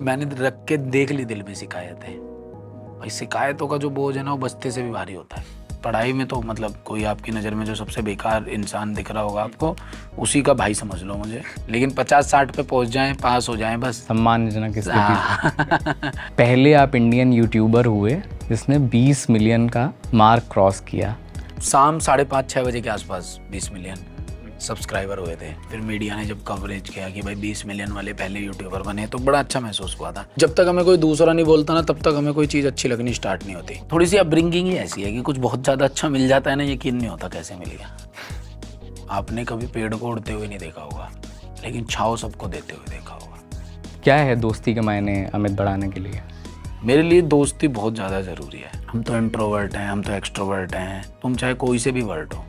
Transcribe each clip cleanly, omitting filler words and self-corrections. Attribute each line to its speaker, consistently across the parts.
Speaker 1: मैंने रख के देख ली दिल में शिकायतें। भाई शिकायतों का जो बोझ है ना वो बस्ते से भी भारी होता है। पढ़ाई में तो मतलब कोई आपकी नज़र में जो सबसे बेकार इंसान दिख रहा होगा आपको, उसी का भाई समझ लो मुझे। लेकिन 50-60 पे पहुंच जाएं, पास हो जाएं बस।
Speaker 2: सम्मानजनक स्थिति। पहले आप इंडियन यूट्यूबर हुए जिसने 20 मिलियन का मार्क क्रॉस किया।
Speaker 1: शाम 5:30-6 बजे के आसपास 20 मिलियन सब्सक्राइबर हुए थे। फिर मीडिया ने जब कवरेज किया कि भाई 20 मिलियन वाले पहले यूट्यूबर बने, तो बड़ा अच्छा महसूस हुआ था। जब तक हमें कोई दूसरा नहीं बोलता ना, तब तक हमें कोई चीज़ अच्छी लगनी स्टार्ट नहीं होती। थोड़ी सी अपब्रिंगिंग ही ऐसी है कि कुछ बहुत ज़्यादा अच्छा मिल जाता है ना, यकीन नहीं होता कैसे मिल गया। आपने कभी पेड़ को उड़ते हुए नहीं देखा होगा, लेकिन छाव सबको देते हुए देखा होगा।
Speaker 2: क्या है दोस्ती के मायने अमित बढ़ाने के लिए?
Speaker 1: मेरे लिए दोस्ती बहुत ज़्यादा ज़रूरी है। हम तो इंट्रोवर्ट हैं, हम तो एक्सट्रोवर्ट हैं। तुम चाहे कोई से भी वर्ड हो,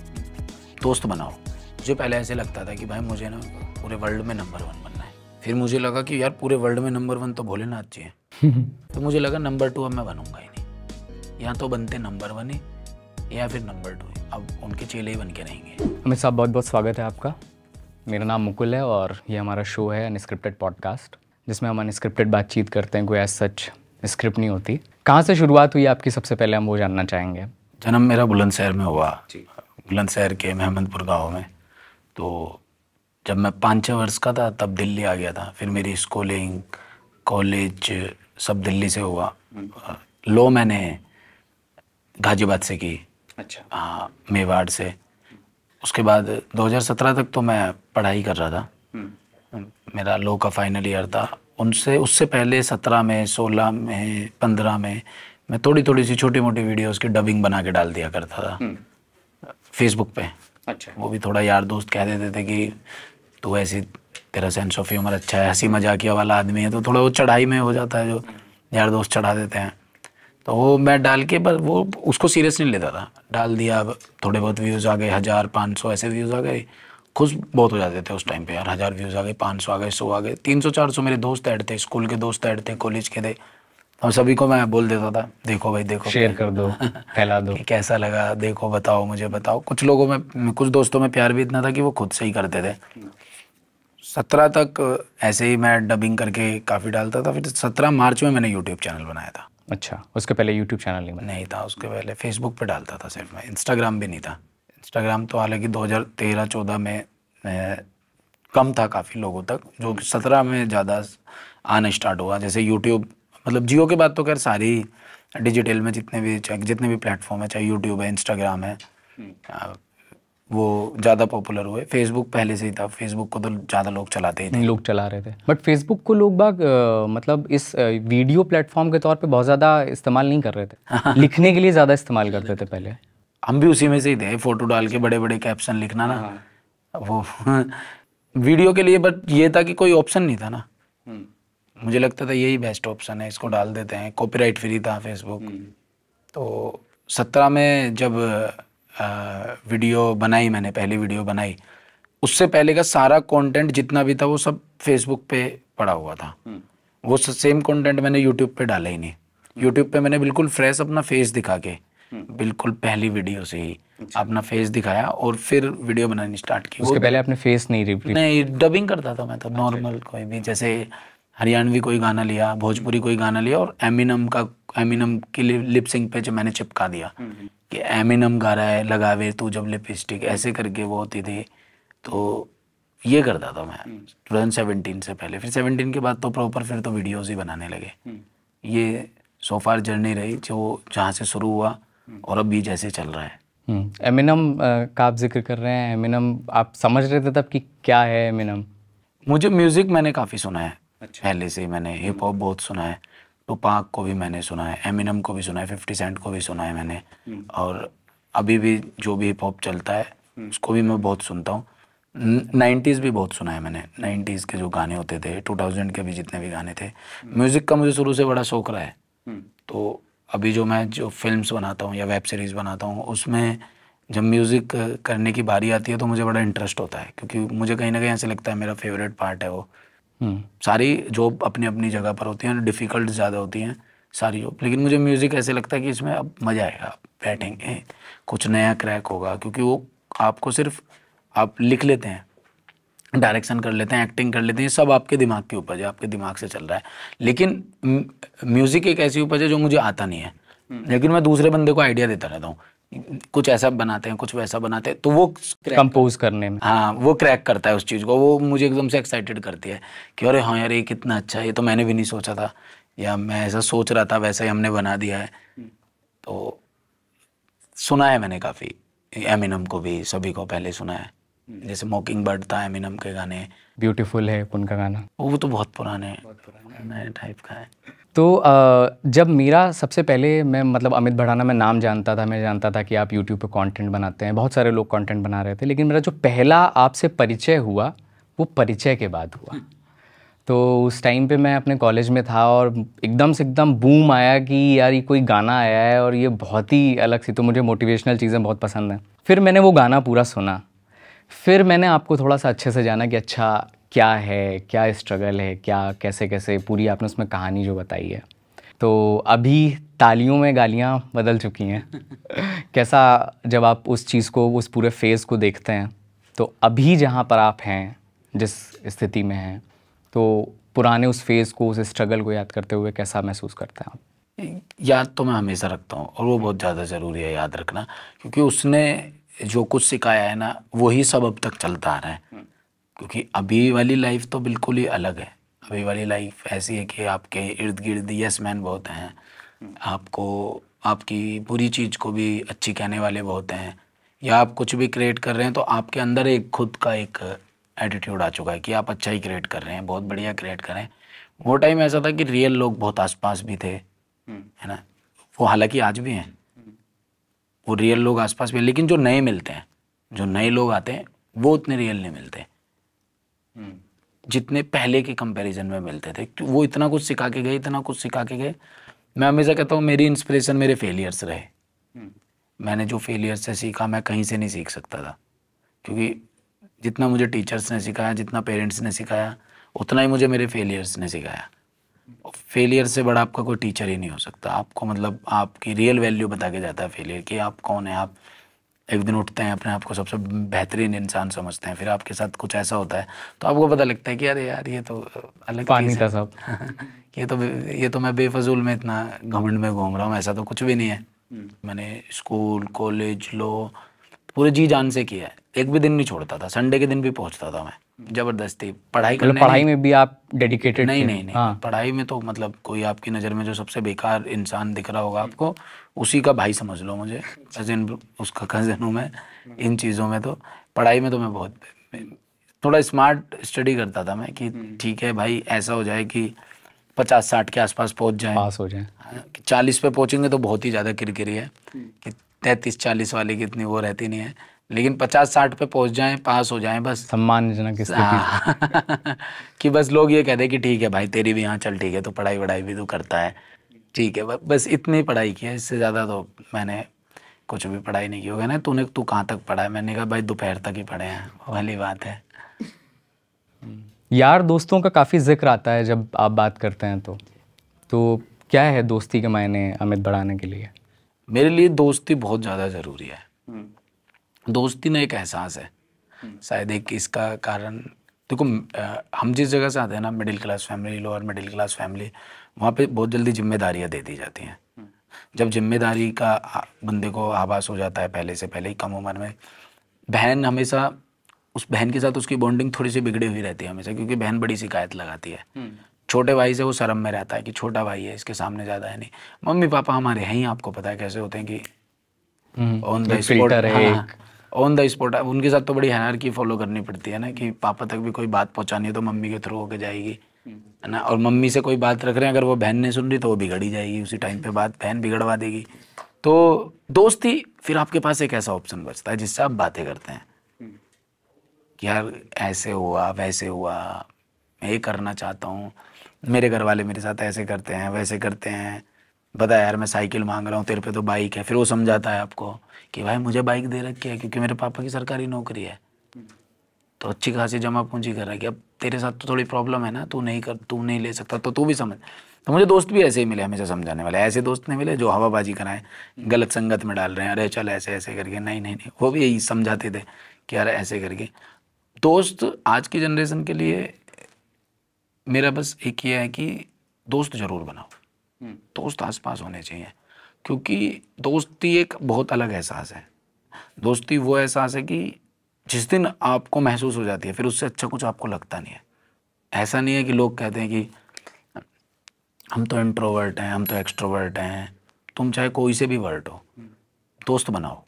Speaker 1: दोस्त बनाओ। मुझे पहले ऐसे लगता था कि भाई मुझे ना पूरे वर्ल्ड में नंबर 1 बनना है। फिर मुझे लगा कि यार पूरे वर्ल्ड में नंबर 1 तो भोलेनाथ जी हैं। तो मुझे लगा नंबर 2 अब मैं बनूंगा ही नहीं। या तो बनते नंबर 1 ही या फिर नंबर 2 ही। अब उनके चेले ही बन के रहेंगे।
Speaker 2: अमित साहब, बहुत बहुत स्वागत है आपका। मेरा नाम मुकुल है और ये हमारा शो है अनस्क्रिप्टेड पॉडकास्ट, जिसमें हम अनस्क्रिप्टेड बातचीत करते हैं। कोई एज सच स्क्रिप्ट नहीं होती। कहाँ से शुरुआत हुई आपकी, सबसे पहले हम वो जानना चाहेंगे।
Speaker 1: जन्म मेरा बुलंदशहर में हुआ, बुलंदशहर के महमदपुर गाँव में। तो जब मैं 5-6 वर्ष का था तब दिल्ली आ गया था। फिर मेरी स्कूलिंग, कॉलेज सब दिल्ली से हुआ। लॉ मैंने गाजियाबाद से की।
Speaker 2: अच्छा।
Speaker 1: हाँ, मेवाड़ से। उसके बाद 2017 तक तो मैं पढ़ाई कर रहा था। मेरा लॉ का फाइनल ईयर था। उससे पहले 17 में, 16 में, 15 में मैं थोड़ी थोड़ी सी छोटी मोटी वीडियोस की डबिंग बना के डाल दिया करता था फेसबुक पे।
Speaker 2: अच्छा।
Speaker 1: वो भी थोड़ा यार दोस्त कह देते थे कि तू ऐसी, तेरा सेंस ऑफ ह्यूमर अच्छा है, हंसी मजाकिया वाला आदमी है, तो थोड़ा वो चढ़ाई में हो जाता है, जो यार दोस्त चढ़ा देते हैं। तो वो मैं डाल के, पर वो उसको सीरियस नहीं लेता था। डाल दिया, अब थोड़े बहुत व्यूज़ आ गए, 1000-500 ऐसे व्यूज़ आ गए। खुश बहुत हो जाते थे उस टाइम पे यार। 1000 व्यूज़ आ गए, 500 आ गए, 100 आ गए, 300-400 मेरे दोस्त ऐड थे, स्कूल के दोस्त ऐड थे, कॉलेज के थे। और सभी को मैं बोल देता था, देखो भाई देखो,
Speaker 2: शेयर कर दो, फैला दो।
Speaker 1: कि कैसा लगा, देखो बताओ, मुझे बताओ। कुछ लोगों में, कुछ दोस्तों में प्यार भी इतना था कि वो खुद से ही करते थे। 17 तक ऐसे ही मैं डबिंग करके काफ़ी डालता था। फिर 17 मार्च में मैंने यूट्यूब चैनल बनाया था।
Speaker 2: अच्छा, उसके पहले यूट्यूब चैनल
Speaker 1: नहीं था। उसके पहले फेसबुक पे डालता था सिर्फ मैं। इंस्टाग्राम भी नहीं था। इंस्टाग्राम तो हालांकि 2013-14 में कम था काफ़ी लोगों तक, जो 17 में ज़्यादा आना स्टार्ट हुआ। जैसे यूट्यूब, मतलब जियो के बाद तो खैर सारी डिजिटल में जितने भी प्लेटफॉर्म है, चाहे यूट्यूब है, इंस्टाग्राम है, वो ज़्यादा पॉपुलर हुए। फेसबुक पहले से ही था। फेसबुक को तो ज़्यादा लोग चलाते ही थे।
Speaker 2: लोग चला रहे थे, बट फेसबुक को लोग बाग मतलब इस वीडियो प्लेटफॉर्म के तौर पे बहुत ज़्यादा इस्तेमाल नहीं कर रहे थे। लिखने के लिए ज़्यादा इस्तेमाल करते थे पहले।
Speaker 1: हम भी उसी में से ही थे। फोटो डाल के बड़े बड़े कैप्शन लिखना ना, वो वीडियो के लिए। बट ये था कि कोई ऑप्शन नहीं था ना। मुझे लगता था यही बेस्ट ऑप्शन है, इसको डाल देते हैं। कॉपीराइट फ्री था फेसबुक। तो 17 में जब वीडियो बनाई, मैंने पहली वीडियो बनाई, उससे पहले का सारा कंटेंट जितना भी था वो सब फेसबुक पे पड़ा हुआ था। वो सेम कंटेंट मैंने यूट्यूब पे डाला ही नहीं। यूट्यूब पे मैंने बिल्कुल फ्रेश अपना फेस दिखा के, बिल्कुल पहली वीडियो से ही अपना फेस दिखाया और फिर वीडियो बनानी स्टार्ट की।
Speaker 2: उसके पहले आपने फेस नहीं
Speaker 1: डबिंग करता था मैं तो नॉर्मल कोई भी, जैसे हरियाणवी कोई गाना लिया, भोजपुरी कोई गाना लिया, और एमिनम की लिप सिंक पे जो मैंने चिपका दिया कि एमिनम गा रहा है, लगावे तू जब लिपस्टिक, ऐसे करके वो होती थी। तो ये करता था मैं 2017 से पहले। फिर 17 के बाद तो प्रॉपर फिर तो वीडियोस ही बनाने लगे। ये सो फार जर्नी रही, जो जहाँ से शुरू हुआ और अभी जैसे चल रहा है।
Speaker 2: एमिनम का आप जिक्र कर रहे हैं। एमिनम आप समझ रहे थे तब कि क्या है एमिनम?
Speaker 1: मुझे म्यूज़िक मैंने काफ़ी सुना है। अच्छा। पहले से ही मैंने हिप हॉप बहुत सुना है। टुपाक को भी मैंने सुना है, एमिनम को भी सुना है, 50 सेंट को भी सुना है मैंने। और अभी भी जो भी हिप हॉप चलता है उसको भी मैं बहुत सुनता हूँ। 90s भी बहुत सुना है मैंने। 90s के जो गाने होते थे, 2000 के भी जितने भी गाने थे। म्यूज़िक का मुझे शुरू से बड़ा शौक रहा है। तो अभी जो फिल्म्स बनाता हूँ या वेब सीरीज़ बनाता हूँ, उसमें जब म्यूज़िक करने की बारी आती है तो मुझे बड़ा इंटरेस्ट होता है, क्योंकि मुझे कहीं ना कहीं ऐसे लगता है मेरा फेवरेट पार्ट है वो। सारी जॉब अपनी अपनी जगह पर होती हैं, डिफ़िकल्ट ज़्यादा होती हैं सारी जॉब, लेकिन मुझे म्यूज़िक ऐसे लगता है कि इसमें अब मज़ा आएगा, बैठेंगे कुछ नया क्रैक होगा। क्योंकि वो आपको सिर्फ आप लिख लेते हैं, डायरेक्शन कर लेते हैं, एक्टिंग कर लेते हैं, ये सब आपके दिमाग की उपज है, आपके दिमाग से चल रहा है। लेकिन म्यूज़िक एक ऐसी उपज है जो मुझे आता नहीं है, लेकिन मैं दूसरे बंदे को आइडिया देता रहता हूँ, कुछ ऐसा बनाते हैं, कुछ वैसा बनाते हैं, तो वो
Speaker 2: कंपोज करने में,
Speaker 1: हाँ वो क्रैक करता है उस चीज़ को, वो मुझे एकदम से एक्साइटेड करती है कि अरे हाँ यार ये कितना अच्छा है, ये तो मैंने भी नहीं सोचा था, या मैं ऐसा सोच रहा था वैसा ही हमने बना दिया है। तो सुना है मैंने काफ़ी, एमिनम को भी, सभी को पहले सुना है, जैसे मॉकिंग बर्ड था एमिनम के गाने,
Speaker 2: ब्यूटीफुल है उनका गाना,
Speaker 1: वो तो बहुत पुराने नए टाइप का है।
Speaker 2: तो जब मेरा सबसे पहले, मैं मतलब अमित भड़ाना मैं नाम जानता था, मैं जानता था कि आप यूट्यूब पे कंटेंट बनाते हैं, बहुत सारे लोग कंटेंट बना रहे थे, लेकिन मेरा जो पहला आपसे परिचय हुआ वो परिचय के बाद हुआ। तो उस टाइम पे मैं अपने कॉलेज में था और एकदम बूम आया कि यार ये कोई गाना आया है और ये बहुत ही अलग सी, तो मुझे मोटिवेशनल चीज़ें बहुत पसंद हैं। फिर मैंने वो गाना पूरा सुना, फिर मैंने आपको थोड़ा सा अच्छे से जाना कि अच्छा क्या है, क्या स्ट्रगल है, क्या कैसे कैसे पूरी आपने उसमें कहानी जो बताई है। तो अभी तालियों में गालियाँ बदल चुकी हैं। कैसा जब आप उस चीज़ को, उस पूरे फेज़ को देखते हैं, तो अभी जहाँ पर आप हैं, जिस स्थिति में हैं, तो पुराने उस फेज़ को, उस स्ट्रगल को याद करते हुए कैसा महसूस करते हैं आप?
Speaker 1: याद तो मैं हमेशा रखता हूँ, और वो बहुत ज़्यादा ज़रूरी है याद रखना, क्योंकि उसने जो कुछ सिखाया है ना, वही सब अब तक चलता आ रहा है। क्योंकि अभी वाली लाइफ तो बिल्कुल ही अलग है। अभी वाली लाइफ ऐसी है कि आपके इर्द गिर्द यस मैन बहुत हैं, आपको आपकी बुरी चीज़ को भी अच्छी कहने वाले बहुत हैं, या आप कुछ भी क्रिएट कर रहे हैं तो आपके अंदर एक खुद का एक एटीट्यूड आ चुका है कि आप अच्छा ही क्रिएट कर रहे हैं, बहुत बढ़िया क्रिएट कर रहे हैं। वो टाइम ऐसा था कि रियल लोग बहुत आसपास भी थे, है ना, वो हालांकि आज भी हैं, वो रियल लोग आसपास भी हैं, लेकिन जो नए मिलते हैं, जो नए लोग आते हैं, वो उतने रियल नहीं मिलते जितने पहले के कंपैरिजन में मिलते थे। वो इतना कुछ सिखा के गए, इतना कुछ सिखा के गए। मैं हमेशा कहता हूँ मेरी इंस्पिरेशन मेरे फेलियर्स रहे। मैंने जो फेलियर्स से सीखा मैं कहीं से नहीं सीख सकता था, क्योंकि जितना मुझे टीचर्स ने सिखाया, जितना पेरेंट्स ने सिखाया, उतना ही मुझे मेरे फेलियर्स ने सिखाया। फेलियर से बड़ा आपका कोई टीचर ही नहीं हो सकता। आपको मतलब आपकी रियल वैल्यू बता के जाता है फेलियर, कि आप कौन है। आप एक दिन उठते हैं, अपने आप को सबसे बेहतरीन इंसान समझते हैं, फिर आपके साथ कुछ ऐसा होता है तो आपको पता लगता है कि अरे यार ये तो अलग
Speaker 2: पानी
Speaker 1: चीज़
Speaker 2: था
Speaker 1: है।
Speaker 2: सब।
Speaker 1: ये तो मैं बेफजूल में इतना घमंड में घूम रहा हूँ, ऐसा तो कुछ भी नहीं है। मैंने स्कूल, कॉलेज, लॉ पूरे जी जान से किया है। एक भी दिन नहीं छोड़ता था, संडे के दिन भी पहुंचता था मैं जबरदस्ती पढ़ाई
Speaker 2: मतलब
Speaker 1: करने।
Speaker 2: पढ़ाई में भी आप डेडिकेटेड
Speaker 1: नहीं
Speaker 2: थे?
Speaker 1: नहीं नहीं,
Speaker 2: हाँ।
Speaker 1: पढ़ाई में तो मतलब कोई आपकी नज़र में जो सबसे बेकार इंसान दिख रहा होगा आपको, उसी का भाई समझ लो मुझे, कजिन, उसका कजिन हूँ मैं इन चीज़ों में। तो पढ़ाई में तो मैं बहुत थोड़ा स्मार्ट स्टडी करता था मैं, कि ठीक है भाई ऐसा हो जाए कि 50-60 के आसपास पहुंच जाए,
Speaker 2: पास हो जाए।
Speaker 1: 40 पे पहुंचेंगे तो बहुत ही ज़्यादा किरकिरी है, कि 33-40 वाली की इतनी वो रहती नहीं है, लेकिन 50-60 पे पहुंच जाएं, पास हो जाएं बस।
Speaker 2: सम्मानजनक स्थिति।
Speaker 1: हाँ। कि बस लोग ये कहते हैं कि ठीक है भाई तेरी भी यहाँ चल, ठीक है तो पढ़ाई वढ़ाई भी तो करता है, ठीक है। बस इतनी पढ़ाई की है, इससे ज़्यादा तो मैंने कुछ भी पढ़ाई नहीं की। होगा ना तू कहाँ तक पढ़ा है, मैंने कहा भाई दोपहर तक ही पढ़े हैं, वो वाली बात है।
Speaker 2: यार दोस्तों का काफ़ी जिक्र आता है जब आप बात करते हैं, तो क्या है दोस्ती के मायने अमित भड़ाना के लिए?
Speaker 1: मेरे लिए दोस्ती बहुत ज़्यादा ज़रूरी है। दोस्ती ना एक एहसास है, शायद एक इसका कारण देखो, हम जिस जगह से आते हैं ना, middle class family, lower middle class family, वहाँ पे बहुत जल्दी जिम्मेदारियाँ दे दी जाती हैं। जब जिम्मेदारी का बंदे को आभास हो जाता है पहले से पहले ही कम उम्र में, बहन हमेशा, उस बहन के साथ उसकी बॉन्डिंग थोड़ी सी बिगड़ी हुई रहती है हमेशा, क्योंकि बहन बड़ी शिकायत लगाती है। छोटे भाई से वो शर्म में रहता है कि छोटा भाई है, इसके सामने ज़्यादा है नहीं। मम्मी पापा हमारे हैं ही, आपको पता है कैसे होते हैं कि on the spot, on the spot. उनके साथ तो बड़ी हायरार्की फॉलो करनी पड़ती है ना, कि पापा तक भी कोई बात पहुंचानी है तो मम्मी के थ्रू होके जाएगी, है ना। और मम्मी से कोई बात रख रहे हैं, अगर वो बहन नहीं सुन रही तो वो बिगड़ ही जाएगी उसी टाइम पे, बात बहन बिगड़वा देगी। तो दोस्ती, फिर आपके पास एक ऐसा ऑप्शन बचता है जिससे आप बातें करते हैं कि यार ऐसे हुआ, वैसे हुआ, मैं ये करना चाहता हूँ, मेरे घर वाले मेरे साथ ऐसे करते हैं, वैसे करते हैं, बता यार मैं साइकिल मांग रहा हूँ, तेरे पे तो बाइक है। फिर वो समझाता है आपको कि भाई मुझे बाइक दे रखी है क्योंकि मेरे पापा की सरकारी नौकरी है, तो अच्छी खासी जमा पूंजी कर रहा है, कि अब तेरे साथ तो थोड़ी प्रॉब्लम है ना, तू नहीं ले सकता, तो तू भी समझ। तो मुझे दोस्त भी ऐसे ही मिले, हमेशा समझाने वाले। ऐसे दोस्त नहीं मिले जो हवाबाजी कराएं, गलत संगत में डाल रहे हैं, अरे चल ऐसे ऐसे करके, नहीं नहीं नहीं, वो भी यही समझाते थे कि यार ऐसे करके। दोस्त आज की जनरेशन के लिए मेरा बस एक ये है कि दोस्त जरूर बनाओ, दोस्त आसपास होने चाहिए, क्योंकि दोस्ती एक बहुत अलग एहसास है। दोस्ती वो एहसास है कि जिस दिन आपको महसूस हो जाती है फिर उससे अच्छा कुछ आपको लगता नहीं है। ऐसा नहीं है कि लोग कहते हैं कि हम तो इंट्रोवर्ट हैं, हम तो एक्सट्रोवर्ट हैं। तुम चाहे कोई से भी वर्ट हो, दोस्त बनाओ,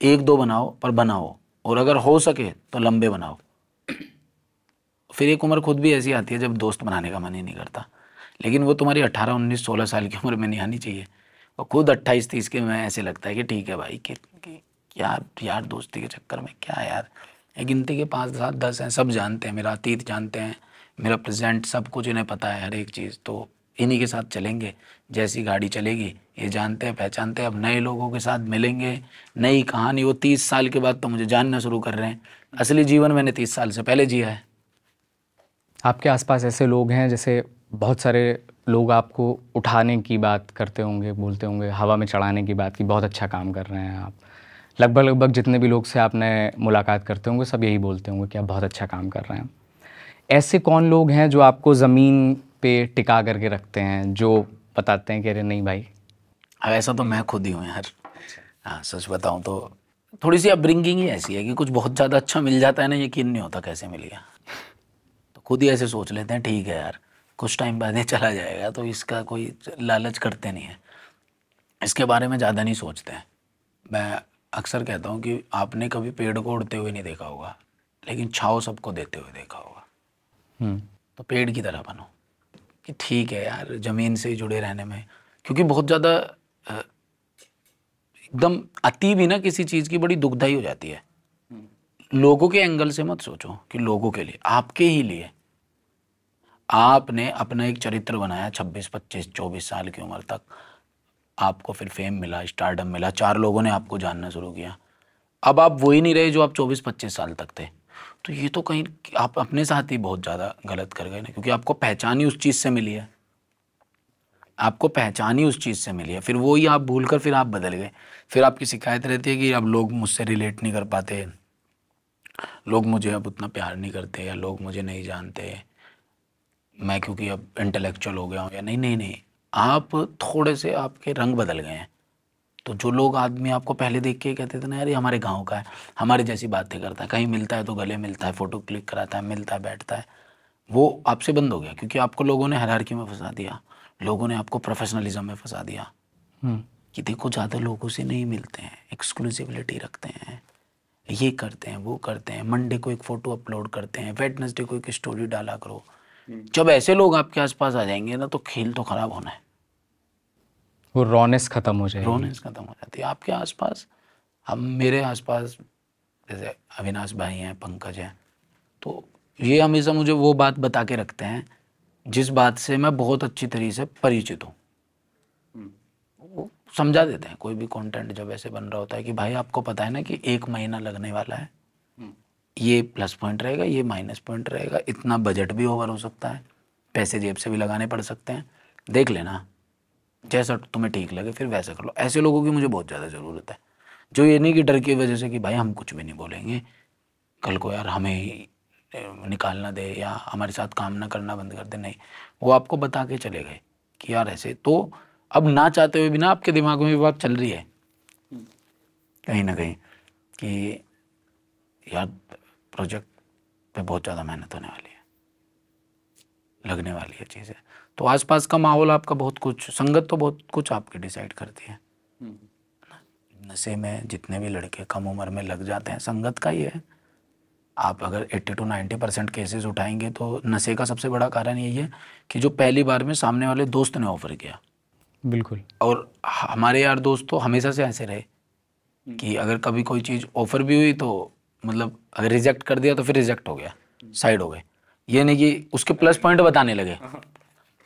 Speaker 1: एक दो बनाओ पर बनाओ, और अगर हो सके तो लंबे बनाओ। फिर एक उम्र खुद भी ऐसी आती है जब दोस्त बनाने का मन ही नहीं करता, लेकिन वो तुम्हारी 18, 19, 16 साल की उम्र में नहीं आनी चाहिए। और खुद 28, 30 के में ऐसे लगता है कि ठीक है भाई कि यार दोस्ती के चक्कर में क्या यार, एक गिनती के 5, 7, 10 हैं, सब जानते हैं, मेरा अतीत जानते हैं, मेरा प्रेजेंट, सब कुछ इन्हें पता है, हर एक चीज़। तो इन्हीं के साथ चलेंगे, जैसी गाड़ी चलेगी ये जानते हैं, पहचानते हैं। अब नए लोगों के साथ मिलेंगे, नई कहानी, वो 30 साल के बाद तो मुझे जानना शुरू कर रहे हैं। असली जीवन मैंने 30 साल से पहले जिया है।
Speaker 2: आपके आसपास ऐसे लोग हैं, जैसे बहुत सारे लोग आपको उठाने की बात करते होंगे, बोलते होंगे, हवा में चढ़ाने की बात की, बहुत अच्छा काम कर रहे हैं आप। लगभग जितने भी लोग से आपने मुलाकात करते होंगे सब यही बोलते होंगे कि आप बहुत अच्छा काम कर रहे हैं। ऐसे कौन लोग हैं जो आपको ज़मीन पे टिका करके रखते हैं, जो बताते हैं कि अरे नहीं भाई?
Speaker 1: ऐसा तो मैं खुद ही हूँ यार। हाँ, सच बताऊँ तो थोड़ी सी अपब्रिंगिंग ही ऐसी है कि कुछ बहुत ज़्यादा अच्छा मिल जाता है ना, यकीन नहीं होता कैसे मिल गया। तो खुद ही ऐसे सोच लेते हैं ठीक है यार, कुछ टाइम बाद ये चला जाएगा, तो इसका कोई लालच करते नहीं है, इसके बारे में ज़्यादा नहीं सोचते हैं। मैं अक्सर कहता हूँ कि आपने कभी पेड़ को उड़ते हुए नहीं देखा होगा, लेकिन छाँव सबको देते हुए देखा होगा। तो पेड़ की तरह बनो कि ठीक है यार, ज़मीन से ही जुड़े रहने में, क्योंकि बहुत ज़्यादा एकदम अति भी ना किसी चीज़ की बड़ी दुखदाई हो जाती है। लोगों के एंगल से मत सोचो कि लोगों के लिए, आपके ही लिए। आपने अपना एक चरित्र बनाया 26, 25, 24 साल की उम्र तक, आपको फिर फेम मिला, स्टारडम मिला, 4 लोगों ने आपको जानना शुरू किया। अब आप वही नहीं रहे जो आप 24, 25 साल तक थे। तो ये तो कहीं आप अपने साथ ही बहुत ज़्यादा गलत कर गए ना, क्योंकि आपको पहचान ही उस चीज़ से मिली है, आपको पहचान ही उस चीज़ से मिली है। फिर वो ही आप भूल कर फिर आप बदल गए। फिर आपकी शिकायत रहती है कि अब लोग मुझसे रिलेट नहीं कर पाते, लोग मुझे अब उतना प्यार नहीं करते, या लोग मुझे नहीं जानते, मैं क्योंकि अब इंटेलेक्चुअल हो गया हूँ, या नहीं नहीं नहीं, आप थोड़े से आपके रंग बदल गए हैं। तो जो लोग आदमी आपको पहले देख के कहते थे ना यार ये हमारे गांव का है, हमारे जैसी बातें करता है, कहीं मिलता है तो गले मिलता है, फ़ोटो क्लिक कराता है, मिलता है, बैठता है, वो आपसे बंद हो गया, क्योंकि आपको लोगों ने हायरार्की में फंसा दिया, लोगों ने आपको प्रोफेशनलिज्म में फंसा दिया कि देखो ज़्यादा लोगों से नहीं मिलते हैं, एक्सक्लूसिविटी रखते हैं, ये करते हैं, वो करते हैं, मंडे को एक फ़ोटो अपलोड करते हैं, वेडनेसडे को एक स्टोरी डाला करो। जब ऐसे लोग आपके आसपास आ जाएंगे ना तो खेल तो ख़राब होना है,
Speaker 2: वो रॉनेस ख़त्म हो जाएगी।
Speaker 1: रोनेस खत्म हो जाती है आपके आसपास। हम मेरे आसपास जैसे अविनाश भाई हैं, पंकज हैं, तो ये हमेशा मुझे वो बात बता के रखते हैं जिस बात से मैं बहुत अच्छी तरीके से परिचित हूँ। वो समझा देते हैं, कोई भी कंटेंट जब ऐसे बन रहा होता है कि भाई आपको पता है ना कि 1 महीना लगने वाला है, ये प्लस पॉइंट रहेगा, ये माइनस पॉइंट रहेगा, इतना बजट भी ओवर हो सकता है, पैसे जेब से भी लगाने पड़ सकते हैं, देख लेना, जैसा तुम्हें ठीक लगे फिर वैसा कर लो। ऐसे लोगों की मुझे बहुत ज़्यादा ज़रूरत है, जो ये नहीं कि डर की वजह से कि भाई हम कुछ भी नहीं बोलेंगे, कल को यार हमें ही निकालना दे या हमारे साथ काम ना करना बंद कर दे। नहीं, वो आपको बता के चले गए कि यार ऐसे, तो अब ना चाहते हुए भी ना आपके दिमाग में भी बात चल रही है कहीं ना कहीं कि यार प्रोजेक्ट पे बहुत ज़्यादा मेहनत होने वाली है, लगने वाली है चीज़ें। तो आसपास का माहौल आपका बहुत कुछ, संगत तो बहुत कुछ आपकी डिसाइड करती है। नशे में जितने भी लड़के कम उम्र में लग जाते हैं, संगत का ही है। आप अगर 80 to 90% केसेस उठाएंगे तो नशे का सबसे बड़ा कारण यही है कि जो पहली बार में सामने वाले दोस्त ने ऑफर किया।
Speaker 2: बिल्कुल।
Speaker 1: और हमारे यार दोस्त तो हमेशा से ऐसे रहे कि अगर कभी कोई चीज़ ऑफर भी हुई तो मतलब अगर रिजेक्ट कर दिया तो फिर रिजेक्ट हो गया, साइड हो गए। ये नहीं कि उसके प्लस पॉइंट बताने लगे,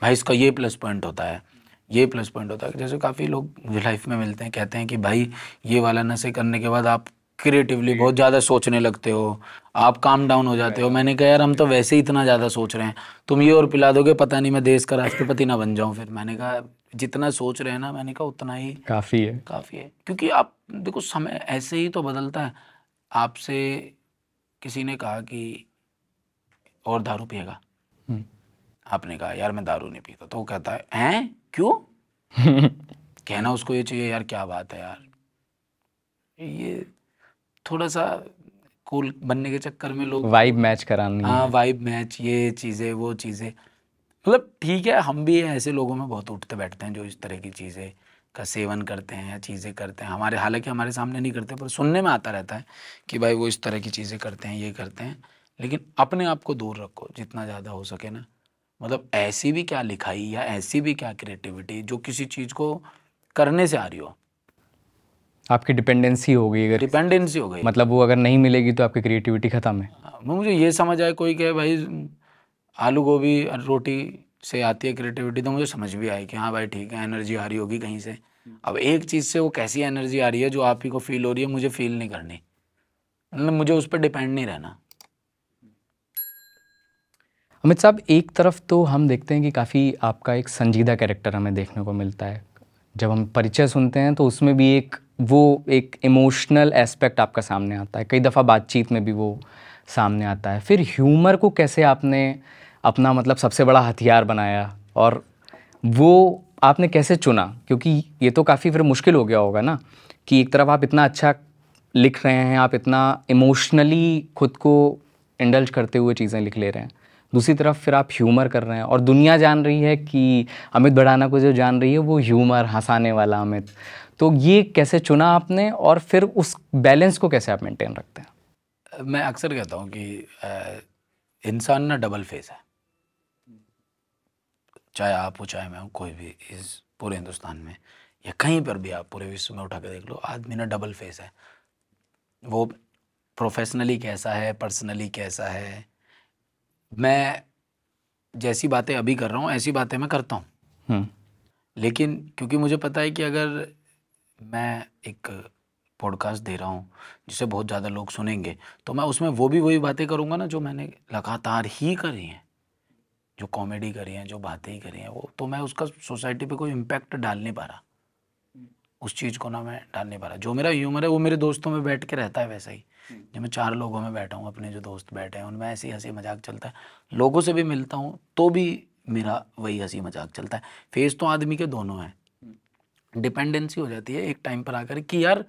Speaker 1: भाई इसका ये प्लस पॉइंट होता है, ये प्लस पॉइंट होता है। जैसे काफ़ी लोग जो लाइफ में मिलते हैं कहते हैं कि भाई ये वाला नशे करने के बाद आप क्रिएटिवली बहुत ज़्यादा सोचने लगते हो, आप काम डाउन हो जाते हो। मैंने कहा यार हम तो वैसे ही इतना ज़्यादा सोच रहे हैं, तुम ये और पिला दोगे पता नहीं मैं देश का राष्ट्रपति ना बन जाऊँ। फिर मैंने कहा जितना सोच रहे हैं ना, मैंने कहा उतना ही
Speaker 2: काफ़ी है।
Speaker 1: काफ़ी है, क्योंकि आप देखो समय ऐसे ही तो बदलता है। आपसे किसी ने कहा कि और दारू पिएगा, आपने कहा यार मैं दारू नहीं पीता, तो वो कहता है हैं क्यों? कहना उसको ये चाहिए यार क्या बात है यार, ये थोड़ा सा कूल बनने के चक्कर में लोग
Speaker 2: वाइब मैच करानी
Speaker 1: हाँ
Speaker 2: है।
Speaker 1: वाइब मैच, ये चीज़ें वो चीज़ें, मतलब ठीक है हम भी ऐसे लोगों में बहुत उठते बैठते हैं जो इस तरह की चीज़ें का सेवन करते हैं या चीज़ें करते हैं, हमारे हालांकि हमारे सामने नहीं करते पर सुनने में आता रहता है कि भाई वो इस तरह की चीज़ें करते हैं, ये करते हैं। लेकिन अपने आप को दूर रखो जितना ज़्यादा हो सके ना, मतलब ऐसी भी क्या लिखाई या ऐसी भी क्या क्रिएटिविटी जो किसी चीज़ को करने से आ रही हो,
Speaker 2: आपकी डिपेंडेंसी हो गई अगर,
Speaker 1: डिपेंडेंसी हो गई।
Speaker 2: मतलब वो अगर नहीं मिलेगी तो आपकी क्रिएटिविटी खत्म है।
Speaker 1: मुझे ये समझ आए कोई कहे भाई आलू गोभी और रोटी से आती है क्रिएटिविटी, तो मुझे समझ भी आए कि हाँ भाई ठीक है एनर्जी आ रही होगी कहीं से। अब एक चीज़ से वो कैसी एनर्जी आ रही है जो आप ही को फील हो रही है, मुझे फील नहीं करनी, मतलब मुझे उस पर डिपेंड नहीं रहना।
Speaker 2: अमित साहब, एक तरफ तो हम देखते हैं कि काफ़ी आपका एक संजीदा कैरेक्टर हमें देखने को मिलता है। जब हम परिचय सुनते हैं तो उसमें भी एक इमोशनल एस्पेक्ट आपका सामने आता है, कई दफ़ा बातचीत में भी वो सामने आता है। फिर ह्यूमर को कैसे आपने अपना मतलब सबसे बड़ा हथियार बनाया, और वो आपने कैसे चुना? क्योंकि ये तो काफ़ी फिर मुश्किल हो गया होगा ना, कि एक तरफ आप इतना अच्छा लिख रहे हैं, आप इतना इमोशनली खुद को इंडल्ज करते हुए चीज़ें लिख ले रहे हैं, दूसरी तरफ फिर आप ह्यूमर कर रहे हैं और दुनिया जान रही है कि अमित भड़ाना को जो जान रही है वो ह्यूमर हंसाने वाला अमित। तो ये कैसे चुना आपने, और फिर उस बैलेंस को कैसे आप मेंटेन रखते हैं?
Speaker 1: मैं अक्सर कहता हूँ कि इंसान ना डबल फेस है, चाहे आप हो चाहे मैं हूँ, कोई भी इस पूरे हिंदुस्तान में या कहीं पर भी आप पूरे विश्व में उठा के देख लो, आदमी ना डबल फेस है। वो प्रोफेशनली कैसा है, पर्सनली कैसा है, मैं जैसी बातें अभी कर रहा हूँ ऐसी बातें मैं करता हूँ, लेकिन क्योंकि मुझे पता है कि अगर मैं एक पॉडकास्ट दे रहा हूँ जिसे बहुत ज़्यादा लोग सुनेंगे, तो मैं उसमें वो भी वही बातें करूँगा ना जो मैंने लगातार ही करी हैं, जो कॉमेडी करी है, जो बातें ही करी हैं, वो तो मैं उसका सोसाइटी पे कोई इम्पैक्ट डाल नहीं पा रहा, उस चीज़ को ना मैं डाल नहीं पा रहा। जो मेरा ह्यूमर है वो मेरे दोस्तों में बैठ के रहता है वैसा ही, जब मैं 4 लोगों में बैठा हूँ, अपने जो दोस्त बैठे हैं उनमें ऐसी हंसी मजाक चलता है, लोगों से भी मिलता हूँ तो भी मेरा वही हंसी मजाक चलता है। फेस तो आदमी के दोनों हैं, डिपेंडेंसी हो जाती है एक टाइम पर आकर कि यार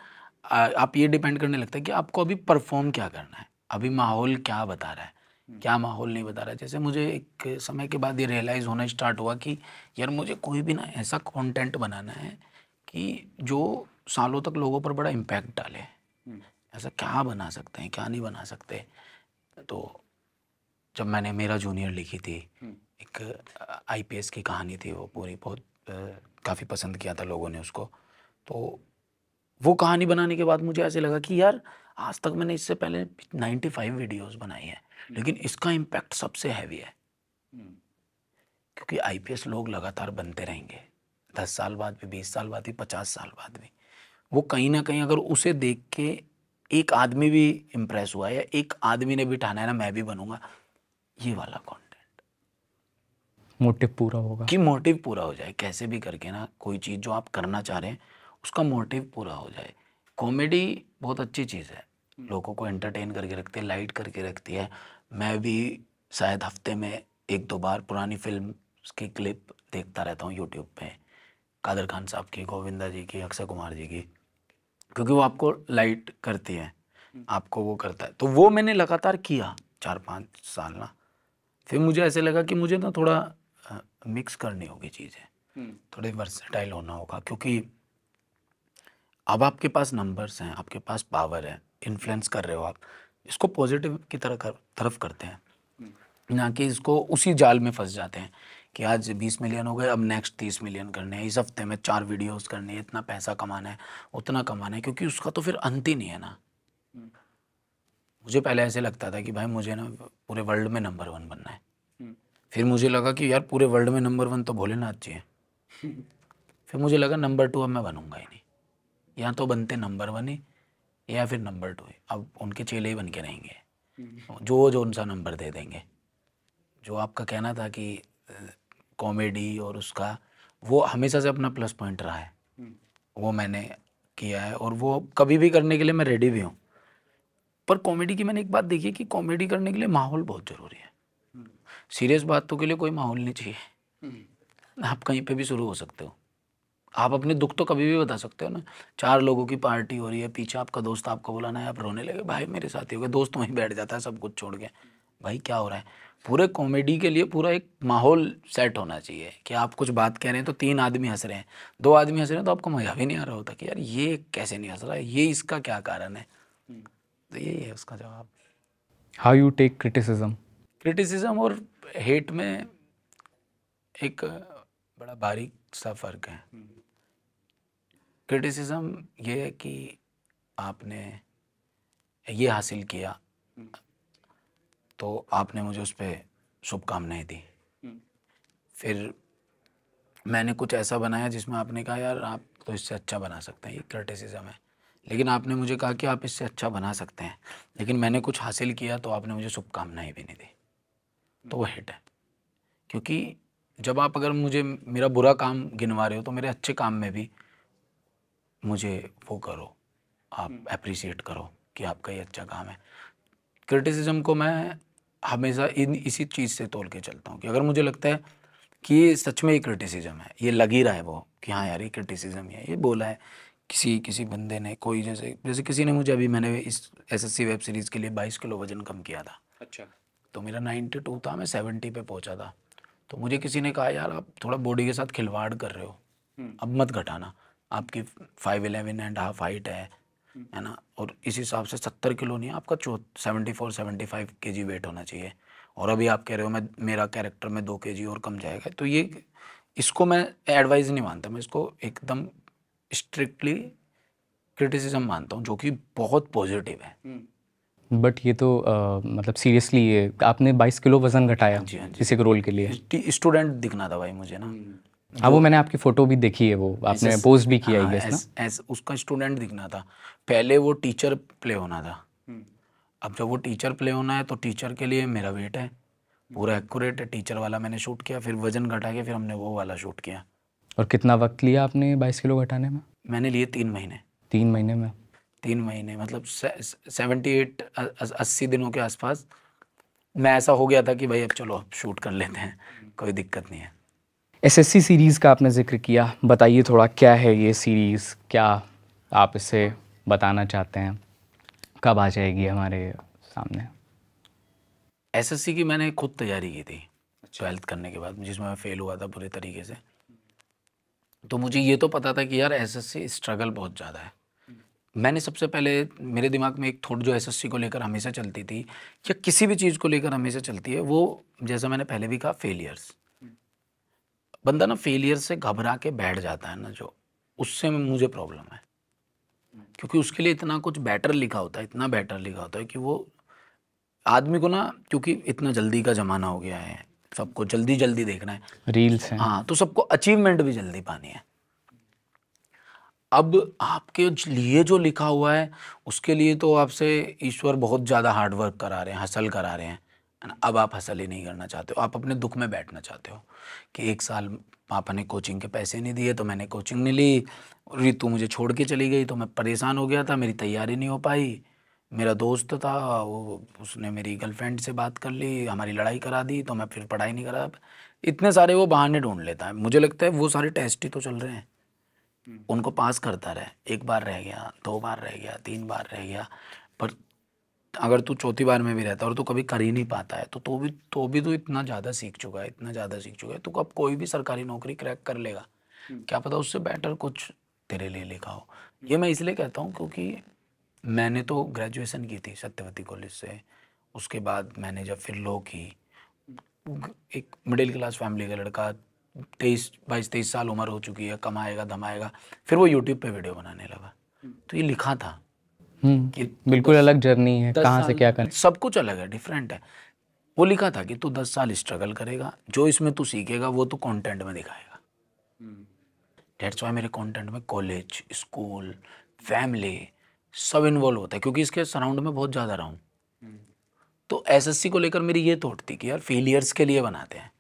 Speaker 1: आप ये डिपेंड करने लगता है कि आपको अभी परफॉर्म क्या करना है, अभी माहौल क्या बता रहा है, क्या माहौल नहीं बता रहा है। जैसे मुझे एक समय के बाद ये रियलाइज़ होना स्टार्ट हुआ कि यार मुझे कोई भी ना ऐसा कंटेंट बनाना है कि जो सालों तक लोगों पर बड़ा इम्पैक्ट डाले। ऐसा क्या बना सकते हैं, क्या नहीं बना सकते। तो जब मैंने मेरा जूनियर लिखी थी, एक आईपीएस की कहानी थी, वो पूरी बहुत काफ़ी पसंद किया था लोगों ने उसको। तो वो कहानी बनाने के बाद मुझे ऐसे लगा कि यार आज तक मैंने इससे पहले 95 वीडियोस बनाई है, लेकिन इसका इम्पैक्ट सबसे हैवी है, क्योंकि आईपीएस लोग लगातार बनते रहेंगे, 10 साल बाद भी, 20 साल बाद भी, 50 साल बाद भी। वो कहीं ना कहीं अगर उसे देख के एक आदमी भी इम्प्रेस हुआ या एक आदमी ने भी ठाना है ना मैं भी बनूंगा, ये वाला कंटेंट,
Speaker 2: मोटिव पूरा होगा,
Speaker 1: कि मोटिव पूरा हो जाए कैसे भी करके ना, कोई चीज़ जो आप करना चाह रहे हैं उसका मोटिव पूरा हो जाए। कॉमेडी बहुत अच्छी चीज़ है, लोगों को एंटरटेन करके रखती है, लाइट करके रखती है। मैं भी शायद हफ्ते में 1-2 बार पुरानी फिल्म की क्लिप देखता रहता हूँ यूट्यूब पे, कादर खान साहब की, गोविंदा जी की, अक्षय कुमार जी की, क्योंकि वो आपको लाइट करती है, आपको वो करता है। तो वो मैंने लगातार किया 4-5 साल ना। फिर मुझे ऐसे लगा कि मुझे ना थोड़ा मिक्स करनी होगी चीज़ें, थोड़े वर्सेटाइल होना होगा, क्योंकि अब आपके पास नंबर्स हैं, आपके पास पावर है, इन्फ्लुएंस कर रहे हो आप, इसको पॉजिटिव की तरफ करते हैं, ना कि इसको उसी जाल में फंस जाते हैं कि आज 20 मिलियन हो गए, अब नेक्स्ट 30 मिलियन करने हैं, इस हफ्ते में 4 वीडियोस करनी है, इतना पैसा कमाना है, उतना कमाना है, क्योंकि उसका तो फिर अंत ही नहीं है ना। मुझे पहले ऐसे लगता था कि भाई मुझे ना पूरे वर्ल्ड में नंबर 1 बनना है, फिर मुझे लगा कि यार पूरे वर्ल्ड में नंबर 1 तो भोलेनाथ जी है, फिर मुझे लगा नंबर 2 अब मैं बनूंगा ही नहीं, या तो बनते नंबर 1 ही या फिर नंबर 2 ही, अब उनके चेले ही बन के रहेंगे, जो उनसा नंबर दे देंगे। जो आपका कहना था कि कॉमेडी और उसका, वो हमेशा से अपना प्लस पॉइंट रहा है, वो मैंने किया है और वो कभी भी करने के लिए मैं रेडी भी हूँ। पर कॉमेडी की मैंने एक बात देखी कि कॉमेडी करने के लिए माहौल बहुत ज़रूरी है। सीरियस बातों के लिए कोई माहौल नहीं चाहिए। आप कहीं पे भी शुरू हो सकते हो, आप अपने दुख तो कभी भी बता सकते हो ना। 4 लोगों की पार्टी हो रही है, पीछे आपका दोस्त आपको बुलाना है, आप रोने लगे, भाई मेरे साथ ही हो गया, दोस्त वहीं बैठ जाता है सब कुछ छोड़ के, भाई क्या हो रहा है। पूरे कॉमेडी के लिए पूरा एक माहौल सेट होना चाहिए कि आप कुछ बात कह रहे हैं तो 3 आदमी हंस रहे हैं, 2 आदमी हंस रहे हैं तो आपको मजा भी नहीं आ रहा होता कि यार ये कैसे नहीं हंस रहा है, ये इसका क्या कारण है। तो यही है उसका जवाब।
Speaker 2: How you take criticism?
Speaker 1: Criticism और हेट में एक बड़ा बारीक सा फर्क है। क्रिटिसिज्म ये है कि आपने ये हासिल किया तो आपने मुझे उस पर शुभकामनाएं दी, फिर मैंने कुछ ऐसा बनाया जिसमें आपने कहा यार आप तो इससे अच्छा बना सकते हैं, ये क्रिटिसिज्म है। लेकिन आपने मुझे कहा कि आप इससे अच्छा बना सकते हैं, लेकिन मैंने कुछ हासिल किया तो आपने मुझे शुभकामनाएं भी नहीं दी, तो वो हिट है। क्योंकि जब आप अगर मुझे मेरा बुरा काम गिनवा रहे हो तो मेरे अच्छे काम में भी मुझे वो करो, आप अप्रिशिएट करो कि आपका ये अच्छा काम है। क्रिटिसिज्म को मैं हमेशा इसी चीज़ से तोल के चलता हूँ कि अगर मुझे लगता है कि ये सच में ही क्रिटिसिज्म है, ये लग ही रहा है वो कि हाँ यार ये क्रिटिसिज्म है, ये बोला है किसी बंदे ने, कोई जैसे किसी ने मुझे, अभी मैंने इस एसएससी वेब सीरीज़ के लिए 22 किलो वजन कम किया था।
Speaker 2: अच्छा।
Speaker 1: तो मेरा 92 था, मैं 70 पे पहुंचा था। तो मुझे किसी ने कहा यार आप थोड़ा बॉडी के साथ खिलवाड़ कर रहे हो, अब मत घटाना, आपकी 5'11.5" हाइट है ना, और इस हिसाब से 70 किलो नहीं, आपका 74-75 kg वेट होना चाहिए, और अभी आप कह रहे हो मैं मेरा कैरेक्टर में 2 kg और कम जाएगा। तो ये इसको मैं एडवाइस नहीं मानता, मैं इसको एकदम स्ट्रिक्टली क्रिटिसिज्म मानता हूँ, जो कि बहुत पॉजिटिव है।
Speaker 2: बट ये तो मतलब सीरियसली ये आपने 22 किलो वज़न घटाया
Speaker 1: हाँ जी।
Speaker 2: किसी के रोल के लिए?
Speaker 1: स्टूडेंट दिखना था भाई मुझे ना।
Speaker 2: हाँ, वो मैंने आपकी फ़ोटो भी देखी है, वो आपने पोस्ट भी किया है गेस ना?
Speaker 1: उसका स्टूडेंट दिखना था। पहले वो टीचर प्ले होना था। अब जब वो टीचर प्ले होना है तो टीचर के लिए मेरा वेट है पूरा एक्यूरेट है, टीचर वाला मैंने शूट किया, फिर वजन घटा के फिर हमने वो वाला शूट किया।
Speaker 2: और कितना वक्त लिया आपने 22 किलो घटाने में?
Speaker 1: मैंने लिए 3 महीने।
Speaker 2: 3 महीने में?
Speaker 1: 3 महीने मतलब 78-80 दिनों के आसपास मैं ऐसा हो गया था कि भाई अब चलो अब शूट कर लेते हैं, कोई दिक्कत नहीं है।
Speaker 2: एसएससी सीरीज़ का आपने जिक्र किया, बताइए थोड़ा क्या है ये सीरीज़, क्या आप इसे बताना चाहते हैं, कब आ जाएगी हमारे सामने?
Speaker 1: एसएससी की मैंने खुद तैयारी की थी 12th करने के बाद, जिसमें मैं फेल हुआ था पूरे तरीके से। तो मुझे ये तो पता था कि यार एसएससी स्ट्रगल बहुत ज़्यादा है। मैंने सबसे पहले मेरे दिमाग में एक थॉट जो एसएससी को लेकर हमेशा चलती थी या किसी भी चीज़ को लेकर हमेशा चलती है, वो जैसा मैंने पहले भी कहा, फेलियर्स। बंदा ना फेलियर से घबरा के बैठ जाता है ना, जो उससे मुझे प्रॉब्लम है, क्योंकि उसके लिए इतना कुछ बेटर लिखा होता है, इतना बेटर लिखा होता है कि वो आदमी को ना, क्योंकि इतना जल्दी का ज़माना हो गया है, सबको जल्दी जल्दी देखना है,
Speaker 2: रील्स हैं।
Speaker 1: हाँ, तो सबको अचीवमेंट भी जल्दी पानी है। अब आपके लिए जो लिखा हुआ है उसके लिए तो आपसे ईश्वर बहुत ज़्यादा हार्ड वर्क करा रहे हैं, हसल करा रहे हैं, है ना। अब आप हसल ही नहीं करना चाहते हो, आप अपने दुख में बैठना चाहते हो कि 1 साल पापा ने कोचिंग के पैसे नहीं दिए तो मैंने कोचिंग नहीं ली, ऋतु मुझे छोड़ के चली गई तो मैं परेशान हो गया था, मेरी तैयारी नहीं हो पाई, मेरा दोस्त था वो उसने मेरी गर्लफ्रेंड से बात कर ली, हमारी लड़ाई करा दी तो मैं फिर पढ़ाई नहीं करा। इतने सारे वो बहाने ढूंढ लेता है। मुझे लगता है वो सारे टेस्ट ही तो चल रहे हैं, उनको पास करता रहे, 1 बार रह गया, 2 बार रह गया, 3 बार रह गया, पर अगर तू चौथी बार में भी रहता और तू कभी कर ही नहीं पाता है तो भी तू इतना ज़्यादा सीख चुका है, इतना ज़्यादा सीख चुका है, तो अब कोई भी सरकारी नौकरी क्रैक कर लेगा, क्या पता उससे बेटर कुछ तेरे लिए लिखा हो। ये मैं इसलिए कहता हूँ क्योंकि मैंने तो ग्रेजुएशन की थी सत्यवती कॉलेज से, उसके बाद मैंने जब फिर लॉ की, एक मिडिल क्लास फैमिली का लड़का, 22-23 साल उम्र हो चुकी है, कमाएगा धमाएगा, फिर वो यूट्यूब पे वीडियो बनाने लगा। तो ये लिखा था कि
Speaker 2: बिल्कुल अलग जर्नी है,
Speaker 1: 10
Speaker 2: कहाँ से
Speaker 1: साल
Speaker 2: क्या करना।
Speaker 1: सब कुछ अलग है, डिफरेंट है। वो लिखा था कि तू 10 साल स्ट्रगल करेगा, जो इसमें तू सीखेगा वो तू कंटेंट में दिखाएगा। दैट्स वाई मेरे कंटेंट में कॉलेज, स्कूल, फैमिली सब इन्वॉल्व होता है, क्योंकि इसके सराउंड में बहुत ज़्यादा रहा हूँ। तो एसएससी को लेकर मेरी ये थॉट थी कि यार फेलियर्स के लिए बनाते हैं,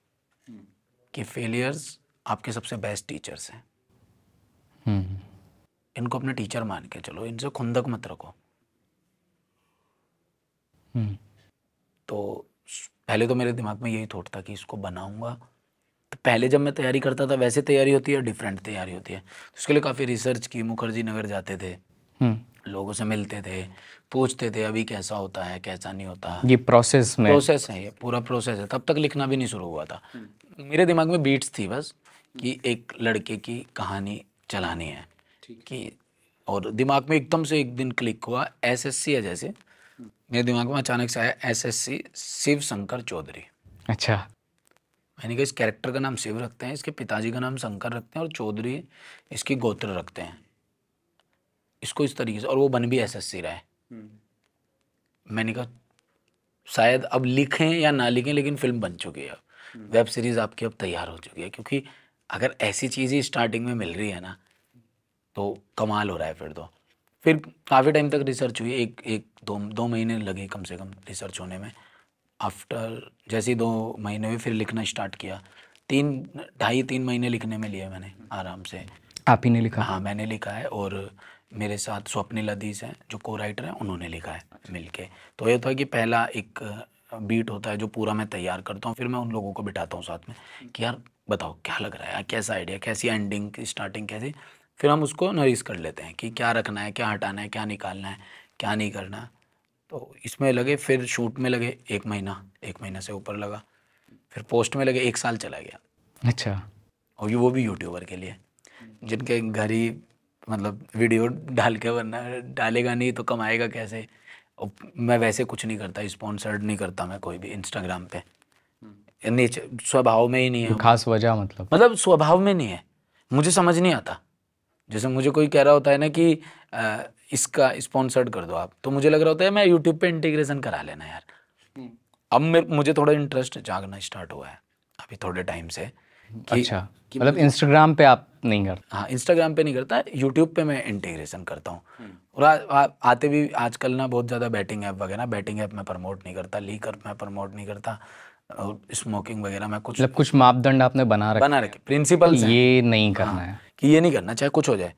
Speaker 1: कि फेलियर्स आपके सबसे बेस्ट टीचर्स हैं, इनको अपने टीचर मान के चलो, इनसे खुंदक मत रखो। तो पहले तो मेरे दिमाग में यही थॉट था कि इसको बनाऊंगा। तो पहले जब मैं तैयारी करता था वैसे तैयारी होती है, डिफरेंट तैयारी होती है। तो उसके लिए काफ़ी रिसर्च की, मुखर्जी नगर जाते थे, लोगों से मिलते थे, पूछते थे अभी कैसा होता है कैसा नहीं होता।
Speaker 2: ये प्रोसेस
Speaker 1: है, ये पूरा प्रोसेस है। तब तक लिखना भी नहीं शुरू हुआ था। मेरे दिमाग में बीट्स थी बस कि एक लड़के की कहानी चलानी है कि, और दिमाग में एकदम से एक दिन क्लिक हुआ एसएससी है जैसे, मेरे दिमाग में अचानक से आया एसएससी शिव शंकर चौधरी।
Speaker 2: अच्छा।
Speaker 1: मैंने कहा इस कैरेक्टर का नाम शिव रखते हैं, इसके पिताजी का नाम शंकर रखते हैं और चौधरी इसकी गोत्र रखते हैं, इसको इस तरीके से। और वो बन भी एसएससी रहा है। मैंने कहा शायद अब लिखें या ना लिखें लेकिन फिल्म बन चुकी है, वेब सीरीज़ आपकी अब तैयार हो चुकी है। क्योंकि अगर ऐसी चीज़ ही स्टार्टिंग में मिल रही है ना तो कमाल हो रहा है। फिर काफ़ी टाइम तक रिसर्च हुई, एक दो महीने लगे कम से कम रिसर्च होने में। आफ्टर जैसे 2 महीने हुए फिर लिखना स्टार्ट किया। 3 महीने लिखने में लिए मैंने आराम से।
Speaker 2: आप ही ने लिखा?
Speaker 1: हाँ मैंने लिखा है, और मेरे साथ स्वप्निल अदीस हैं जो को राइटर हैं, उन्होंने लिखा है मिलके। तो ये होता है कि पहला एक बीट होता है जो पूरा मैं तैयार करता हूँ, फिर मैं उन लोगों को बिठाता हूँ साथ में कि यार बताओ क्या लग रहा है यार, कैसा आइडिया, कैसी एंडिंग की स्टार्टिंग कैसी। फिर हम उसको नरीस कर लेते हैं कि क्या रखना है, क्या हटाना है, क्या निकालना है, क्या नहीं करना। तो इसमें लगे, फिर शूट में लगे 1 महीना से ऊपर लगा, फिर पोस्ट में लगे 1 साल चला गया।
Speaker 2: अच्छा।
Speaker 1: और वो भी यूट्यूबर के लिए जिनके घर ही मतलब वीडियो डाल के, वरना डालेगा नहीं तो कमाएगा कैसे। और मैं वैसे कुछ नहीं करता, स्पॉन्सर्ड नहीं करता मैं कोई भी इंस्टाग्राम पे, नेचर स्वभाव में ही नहीं है।
Speaker 2: खास वजह
Speaker 1: मतलब स्वभाव में नहीं है, मुझे समझ नहीं आता। जैसे मुझे कोई कह रहा होता है ना कि इसका स्पॉन्सर्ड कर दो आप, तो मुझे लग रहा होता है मैं यूट्यूब पे इंटीग्रेशन करा लेना यार। अब मुझे थोड़ा इंटरेस्ट जागना स्टार्ट हुआ है अभी थोड़े टाइम से।
Speaker 2: अच्छा, मतलब इंस्टाग्राम पे आप नहीं करते?
Speaker 1: हाँ इंस्टाग्राम पे नहीं करता, यूट्यूब पे मैं इंटीग्रेशन करता हूँ। और आते भी आजकल ना बहुत ज़्यादा बैटिंग ऐप वगैरह, बैटिंग ऐप मैं प्रमोट नहीं करता, लीकर मैं प्रमोट नहीं करता, और स्मोकिंग वगैरह मैं
Speaker 2: मतलब कुछ मापदंड आपने बना
Speaker 1: रखे, प्रिंसिपल्स हैं
Speaker 2: ये नहीं करना है,
Speaker 1: कि ये नहीं करना चाहे कुछ हो जाए।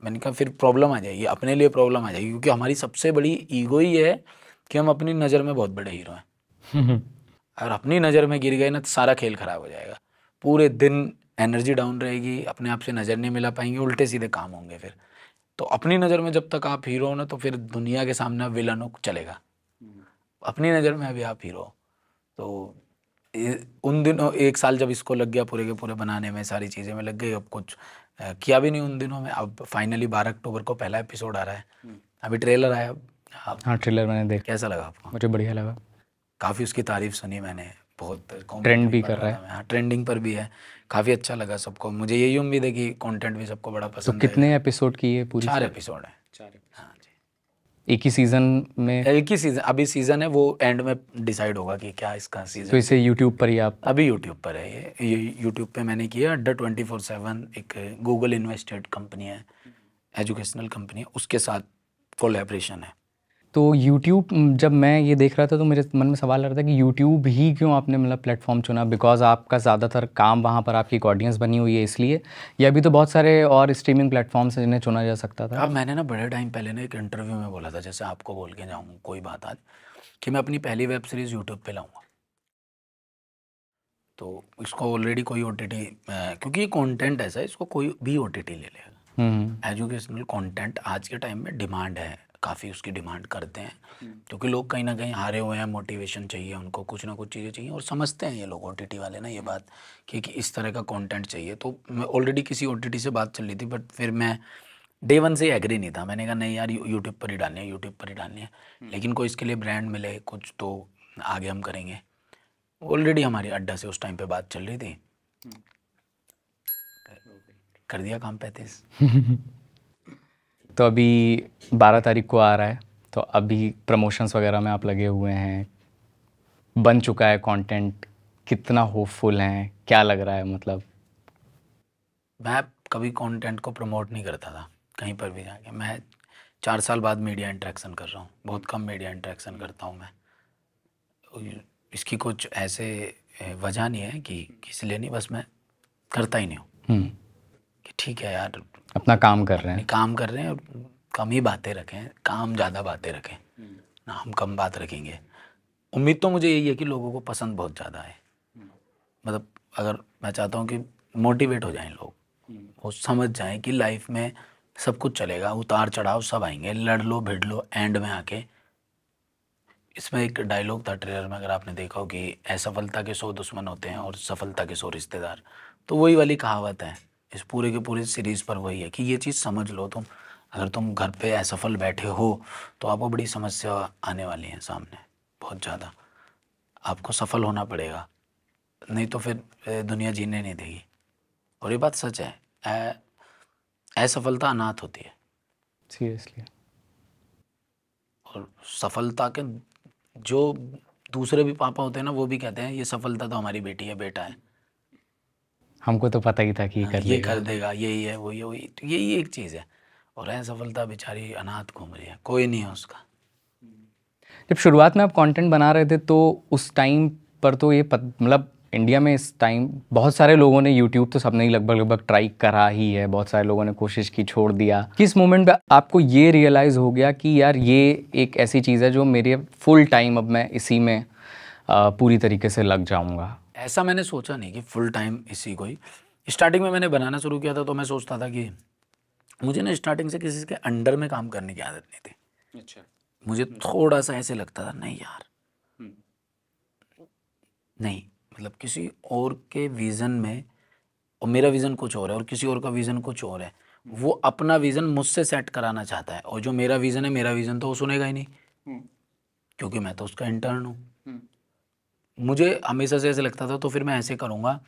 Speaker 1: मैंने कहा फिर प्रॉब्लम आ जाएगी, अपने लिए प्रॉब्लम आ जाएगी, क्योंकि हमारी सबसे बड़ी ईगो ही है कि हम अपनी नज़र में बहुत बड़े हीरो हैं। और अपनी नज़र में गिर गए ना तो सारा खेल खराब हो जाएगा, पूरे दिन एनर्जी डाउन रहेगी, अपने आप से नज़र नहीं मिला पाएंगे, उल्टे सीधे काम होंगे फिर। तो अपनी नज़र में जब तक आप हीरो हो ना तो फिर दुनिया के सामने विलन हो चलेगा, अपनी नज़र में अभी आप हीरो। तो उन दिनों 1 साल जब इसको लग गया पूरे के पूरे बनाने में, सारी चीज़ें में लग गई, अब कुछ किया भी नहीं उन दिनों में। अब फाइनली 12 अक्टूबर को पहला एपिसोड आ रहा है, अभी ट्रेलर आया। अब
Speaker 2: हाँ ट्रेलर मैंने देखा।
Speaker 1: कैसा लगा आपको?
Speaker 2: मुझे बढ़िया लगा,
Speaker 1: काफ़ी उसकी तारीफ सुनी मैंने, बहुत
Speaker 2: ट्रेंड भी कर रहा है।
Speaker 1: हाँ ट्रेंडिंग पर भी है, काफ़ी अच्छा लगा सबको। मुझे यही उम्मीद है कि कंटेंट भी सबको बड़ा
Speaker 2: तो
Speaker 1: पसंद
Speaker 2: कितने एपिसोड की है पूरी?
Speaker 1: 4 एपिसोड है। 4। हाँ जी,
Speaker 2: एक ही सीज़न में?
Speaker 1: एक ही सीज़न, अभी सीज़न है, वो एंड में डिसाइड होगा कि क्या इसका सीज़न।
Speaker 2: तो इसे यूट्यूब पर ही आप?
Speaker 1: अभी यूट्यूब पर है ये यूट्यूब पे मैंने किया। अड्डा 24/7 एक गूगल इन्वेस्टेड कंपनी है, एजुकेशनल कंपनी है, उसके साथ कोलैबोरेशन है।
Speaker 2: तो यूट्यूब, जब मैं ये देख रहा था तो मेरे मन में सवाल आ रहा था कि यूट्यूब ही क्यों आपने मतलब प्लेटफॉर्म चुना? बिकॉज आपका ज़्यादातर काम वहाँ पर, आपकी एक ऑडियंस बनी हुई है इसलिए, या अभी तो बहुत सारे और स्ट्रीमिंग प्लेटफॉर्म्स हैं जिन्हें चुना जा सकता था?
Speaker 1: अब मैंने ना बड़े टाइम पहले ना एक इंटरव्यू में बोला था, जैसे आपको बोल के जाऊँ कोई बात आज, कि मैं अपनी पहली वेब सीरीज़ यूट्यूब पे लाऊंगा। तो इसको ऑलरेडी कोई OTT, क्योंकि ये कंटेंट ऐसा है, इसको कोई भी OTT ले लेगा। एजुकेशनल कंटेंट आज के टाइम में डिमांड है, काफ़ी उसकी डिमांड करते हैं, क्योंकि लोग कहीं ना कहीं हारे हुए हैं, मोटिवेशन चाहिए उनको, कुछ ना कुछ चीज़ें चाहिए, और समझते हैं ये लोग OTT वाले ना ये बात कि इस तरह का कंटेंट चाहिए। तो मैं ऑलरेडी किसी OTT से बात चल रही थी, बट फिर मैं डे 1 से एग्री नहीं था। मैंने कहा नहीं यार यूट्यूब पर ही डालनी है, यूट्यूब पर ही डालनी है, लेकिन कोई इसके लिए ब्रांड मिले कुछ तो आगे हम करेंगे। ऑलरेडी हमारी अड्डा से उस टाइम पे बात चल रही थी, कर दिया काम 35।
Speaker 2: तो अभी 12 तारीख को आ रहा है, तो अभी प्रमोशंस वगैरह में आप लगे हुए हैं, बन चुका है कंटेंट, कितना होपफुल हैं, क्या लग रहा है? मतलब
Speaker 1: मैं कभी कंटेंट को प्रमोट नहीं करता था कहीं पर भी जाके। मैं 4 साल बाद मीडिया इंटरेक्शन कर रहा हूँ, बहुत कम मीडिया इंटरेक्शन करता हूँ मैं। इसकी कुछ ऐसे वजह नहीं है कि किसी लिए नहीं, बस मैं करता ही नहीं हूँ कि ठीक है यार
Speaker 2: अपना काम कर रहे हैं,
Speaker 1: काम कर रहे हैं, कम ही बातें रखें, काम ज़्यादा बातें रखें ना, हम कम बात रखेंगे। उम्मीद तो मुझे यही है कि लोगों को पसंद बहुत ज़्यादा है। मतलब अगर मैं चाहता हूँ कि मोटिवेट हो जाएं लोग, वो समझ जाएं कि लाइफ में सब कुछ चलेगा, उतार चढ़ाव सब आएंगे, लड़ लो भिड़ लो, एंड में आके। इसमें एक डायलॉग था ट्रेलर में, अगर आपने देखा हो, कि असफलता के 100 दुश्मन होते हैं और सफलता के 100 रिश्तेदार। तो वही वाली कहावत है इस पूरे के पूरे सीरीज़ पर, वही है कि ये चीज़ समझ लो तुम। अगर तुम घर पे असफल बैठे हो तो आपको बड़ी समस्या आने वाली है सामने, बहुत ज़्यादा। आपको सफल होना पड़ेगा, नहीं तो फिर दुनिया जीने नहीं देगी। और ये बात सच है, असफलता अनाथ होती है,
Speaker 2: सीरियसली।
Speaker 1: और सफलता के जो दूसरे भी पापा होते हैं ना, वो भी कहते हैं ये सफलता तो हमारी बेटी है, बेटा है,
Speaker 2: हमको तो पता ही था कि ये कर
Speaker 1: ये
Speaker 2: लेगा।
Speaker 1: कर देगा, यही है वही है वही, तो यही एक चीज़ है। और असफलता बेचारी अनाथ घूम रही है, कोई नहीं है उसका।
Speaker 2: जब शुरुआत में आप कंटेंट बना रहे थे तो उस टाइम पर तो ये मतलब इंडिया में इस टाइम बहुत सारे लोगों ने यूट्यूब तो सबने ही लगभग ट्राई करा ही है, बहुत सारे लोगों ने कोशिश की, छोड़ दिया। किस मोमेंट पे आपको ये रियलाइज़ हो गया कि यार ये एक ऐसी चीज़ है जो मेरे फुल टाइम अब मैं इसी में पूरी तरीके से लग जाऊंगा?
Speaker 1: ऐसा मैंने सोचा नहीं कि फुल टाइम इसी को ही। स्टार्टिंग में मैंने बनाना शुरू किया था तो मैं सोचता था कि मुझे ना स्टार्टिंग से किसी के अंडर में काम करने की आदत नहीं थी।
Speaker 2: अच्छा।
Speaker 1: मुझे थोड़ा सा ऐसे लगता था, नहीं यार, नहीं, मतलब किसी और के विज़न में, और मेरा विज़न कुछ और है और किसी और का विज़न कुछ और है, वो अपना विज़न मुझसे सेट कराना चाहता है, और जो मेरा विज़न है, मेरा विज़न तो वो सुनेगा ही नहीं, क्योंकि मैं तो उसका इंटर्न हूँ। मुझे हमेशा से ऐसे लगता था, तो फिर मैं ऐसे करूँगा,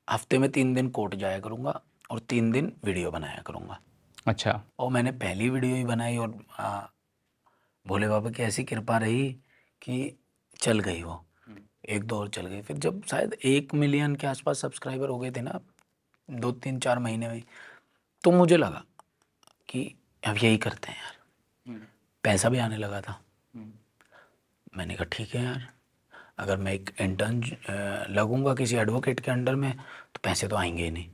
Speaker 1: हफ्ते में 3 दिन कोर्ट जाया करूँगा और 3 दिन वीडियो बनाया करूँगा।
Speaker 2: अच्छा।
Speaker 1: और मैंने पहली वीडियो ही बनाई, और भोले बाबा की ऐसी कृपा रही कि चल गई वो, 1-2 और चल गई। फिर जब शायद 1 मिलियन के आसपास सब्सक्राइबर हो गए थे ना 2-3-4 महीने में, तो मुझे लगा कि अब यही करते हैं यार। पैसा भी आने लगा था। मैंने कहा ठीक है यार, अगर मैं एक इंटर्न लगूंगा किसी एडवोकेट के अंडर में तो पैसे तो आएंगे ही नहीं,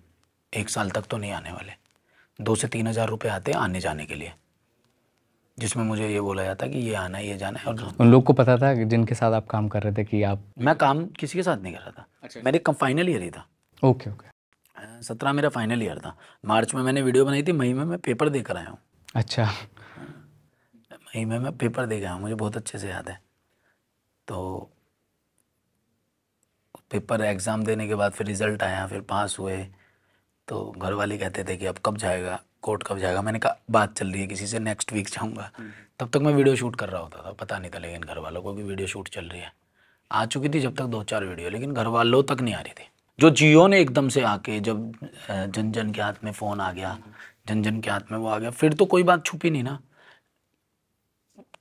Speaker 1: 1 साल तक तो नहीं आने वाले। 2 से 3 हज़ार रुपये आते हैं आने जाने के लिए, जिसमें मुझे ये बोला जाता कि ये आना है, ये जाना है। और
Speaker 2: उन लोग को पता था कि जिनके साथ आप काम कर रहे थे कि आप?
Speaker 1: मैं काम किसी के साथ नहीं कर रहा था। अच्छा। मेरे फाइनल ईयर ही था।
Speaker 2: Okay okay.
Speaker 1: 17 मेरा फाइनल ईयर था। मार्च में मैंने वीडियो बनाई थी, मई में मैं पेपर देकर आया हूँ।
Speaker 2: अच्छा।
Speaker 1: मई में मैं पेपर दे गया हूँ, मुझे बहुत अच्छे से याद है। तो पेपर एग्ज़ाम देने के बाद फिर रिज़ल्ट आया, फिर पास हुए, तो घर वाले कहते थे कि अब कब जाएगा कोर्ट, कब जाएगा। मैंने कहा बात चल रही है किसी से, नेक्स्ट वीक जाऊँगा। तब तक मैं वीडियो शूट कर रहा होता था, पता नहीं था लेकिन घर वालों को कि वीडियो शूट चल रही है। आ चुकी थी जब तक 2-4 वीडियो, लेकिन घर वालों तक नहीं आ रही थी। जो जियो ने एकदम से आके, जब जन जन के हाथ में फ़ोन आ गया, जन जन के हाथ में वो आ गया, फिर तो कोई बात छुपी नहीं ना,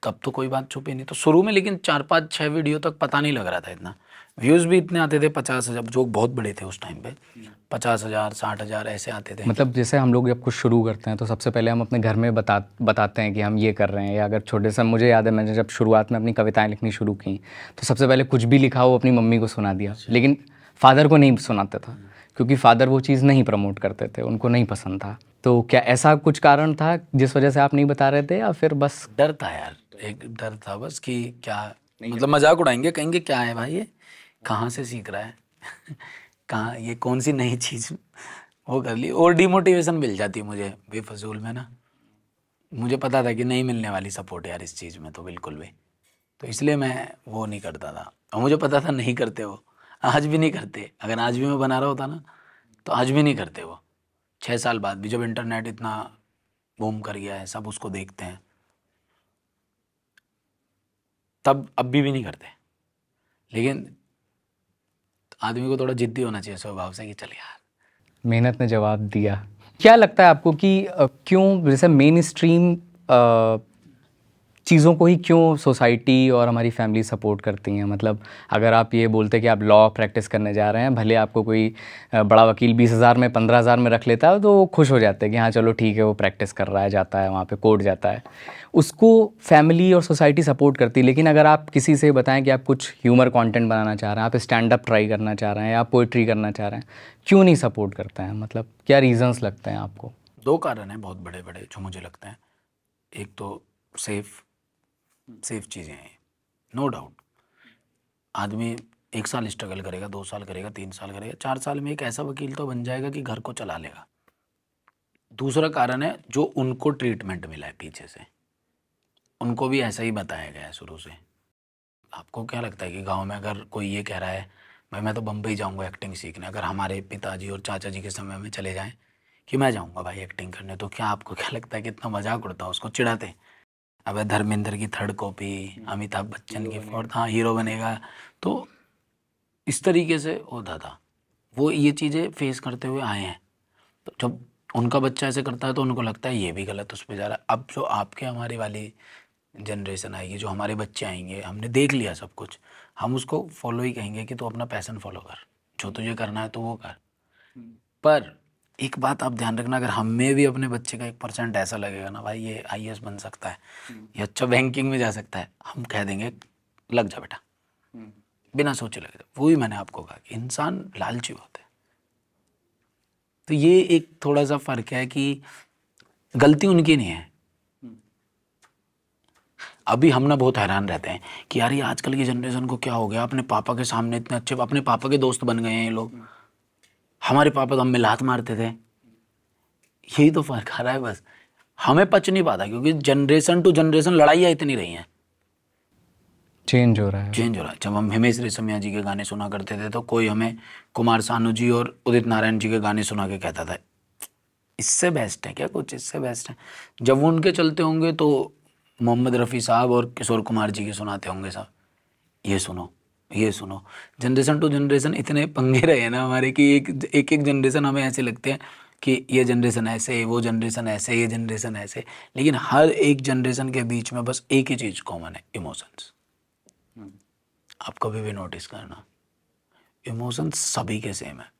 Speaker 1: तब तो कोई बात छुपी नहीं। तो शुरू में लेकिन 4-5-6 वीडियो तक पता नहीं लग रहा था इतना, व्यूज़ भी इतने आते थे 50,000, जो बहुत बड़े थे उस टाइम पे, 50,000 60,000 ऐसे आते थे।
Speaker 2: मतलब जैसे हम लोग जब कुछ शुरू करते हैं तो सबसे पहले हम अपने घर में बताते हैं कि हम ये कर रहे हैं, या अगर छोटे से, मुझे याद है मैंने जब शुरुआत में अपनी कविताएं लिखनी शुरू की तो सबसे पहले कुछ भी लिखा हो अपनी मम्मी को सुना दिया, लेकिन फादर को नहीं सुनाता था क्योंकि फादर वो चीज़ नहीं प्रमोट करते थे, उनको नहीं पसंद था। तो क्या ऐसा कुछ कारण था जिस वजह से आप नहीं बता रहे थे, या फिर बस
Speaker 1: डर था यार, एक डर था बस कि क्या, मतलब मजाक उड़ाएंगे, कहेंगे क्या है भाई ये, कहाँ से सीख रहा है कहाँ, ये कौन सी नई चीज़ वो कर ली, और डिमोटिवेशन मिल जाती है मुझे बेफजूल में ना। मुझे पता था कि नहीं मिलने वाली सपोर्ट यार इस चीज़ में तो बिल्कुल भी, तो इसलिए मैं वो नहीं करता था। और मुझे पता था नहीं करते वो, आज भी नहीं करते। अगर आज भी मैं बना रहा होता ना तो आज भी नहीं करते वो, 6 साल बाद भी, जब इंटरनेट इतना बूम कर गया है, सब उसको देखते हैं, तब अब भी नहीं करते। लेकिन आदमी को थोड़ा जिद्दी होना चाहिए स्वभाव से कि चल यार।
Speaker 2: मेहनत ने जवाब दिया? क्या लगता है आपको कि क्यों जैसे मेन स्ट्रीम चीज़ों को ही क्यों सोसाइटी और हमारी फैमिली सपोर्ट करती हैं? मतलब अगर आप ये बोलते कि आप लॉ प्रैक्टिस करने जा रहे हैं, भले आपको कोई बड़ा वकील 20,000 में 15,000 में रख लेता है तो वो खुश हो जाते हैं कि हाँ चलो ठीक है, वो प्रैक्टिस कर रहा है, जाता है वहाँ पे कोर्ट जाता है, उसको फैमिली और सोसाइटी सपोर्ट करती है। लेकिन अगर आप किसी से बताएं कि आप कुछ ह्यूमर कंटेंट बनाना चाह रहे हैं, आप स्टैंड अप ट्राई करना चाह रहे हैं, या आप पोइट्री करना चाह रहे हैं, क्यों नहीं सपोर्ट करते हैं? मतलब क्या रीजंस लगते हैं आपको?
Speaker 1: 2 कारण हैं बहुत बड़े बड़े जो मुझे लगते हैं। एक तो सेफ चीज़ें हैं, नो डाउट, आदमी 1 साल स्ट्रगल करेगा, 2 साल करेगा, 3 साल करेगा, 4 साल में एक ऐसा वकील तो बन जाएगा कि घर को चला लेगा। दूसरा कारण है जो उनको ट्रीटमेंट मिला है पीछे से, उनको भी ऐसा ही बताया गया है शुरू से। आपको क्या लगता है कि गांव में अगर कोई ये कह रहा है भाई मैं तो बम्बई जाऊंगा एक्टिंग सीखने, अगर हमारे पिताजी और चाचा जी के समय में चले जाएं कि मैं जाऊंगा भाई एक्टिंग करने, तो क्या आपको क्या लगता है कितना मजाक उड़ता, उसको चिढ़ाते? अब धर्मेंद्र की 3rd कॉपी, अमिताभ बच्चन की 4th, हाँ हीरो बनेगा। तो इस तरीके से होता था, वो ये चीज़ें फेस करते हुए आए हैं। तो जब उनका बच्चा ऐसे करता है तो उनको लगता है ये भी गलत उस पर जा रहा है। अब जो आपके हमारी वाली जनरेशन आएगी, जो हमारे बच्चे आएंगे, हमने देख लिया सब कुछ, हम उसको फॉलो ही कहेंगे कि तू अपना पैशन फॉलो कर, जो तुझे करना है तो वो कर। पर एक बात आप ध्यान रखना, अगर हमें भी अपने बच्चे का 1% ऐसा लगेगा ना भाई ये IAS बन सकता है, ये अच्छा बैंकिंग में जा सकता है, हम कह देंगे लग जा बेटा, बिना सोचे लग जा। वही मैंने आपको कहा कि इंसान लालची होते हैं। तो ये एक थोड़ा सा फर्क है कि गलती उनकी नहीं है। अभी हम ना बहुत हैरान रहते हैं कि यार ये आजकल की जनरेशन को क्या हो गया, अपने पापा के सामने इतने अच्छे, अपने पापा के दोस्त बन गए हैं ये लोग। हमारे पापा तो हम में लात मारते थे। यही तो फर्क आ रहा है बस, हमें पच नहीं पाता क्योंकि जनरेशन टू जनरेशन लड़ाइयाँ इतनी रही हैं।
Speaker 2: चेंज हो रहा है।
Speaker 1: जब हम हिमेश रेशमिया जी के गाने सुना करते थे तो कोई हमें कुमार सानू जी और उदित नारायण जी के गाने सुना के कहता था इससे बेस्ट है क्या कुछ, इससे बेस्ट है। जब वो उनके चलते होंगे तो मोहम्मद रफ़ी साहब और किशोर कुमार जी के सुनाते होंगे साहब, ये सुनो ये सुनो। जनरेशन टू जनरेशन इतने पंगे रहे ना हमारे कि एक जनरेशन हमें ऐसे लगते हैं कि ये जनरेशन ऐसे, वो जनरेशन ऐसे, ये जनरेशन ऐसे, लेकिन हर एक जनरेशन के बीच में बस एक ही चीज़ कॉमन है, इमोशंस। आप कभी भी नोटिस करना, इमोशंस सभी के सेम है।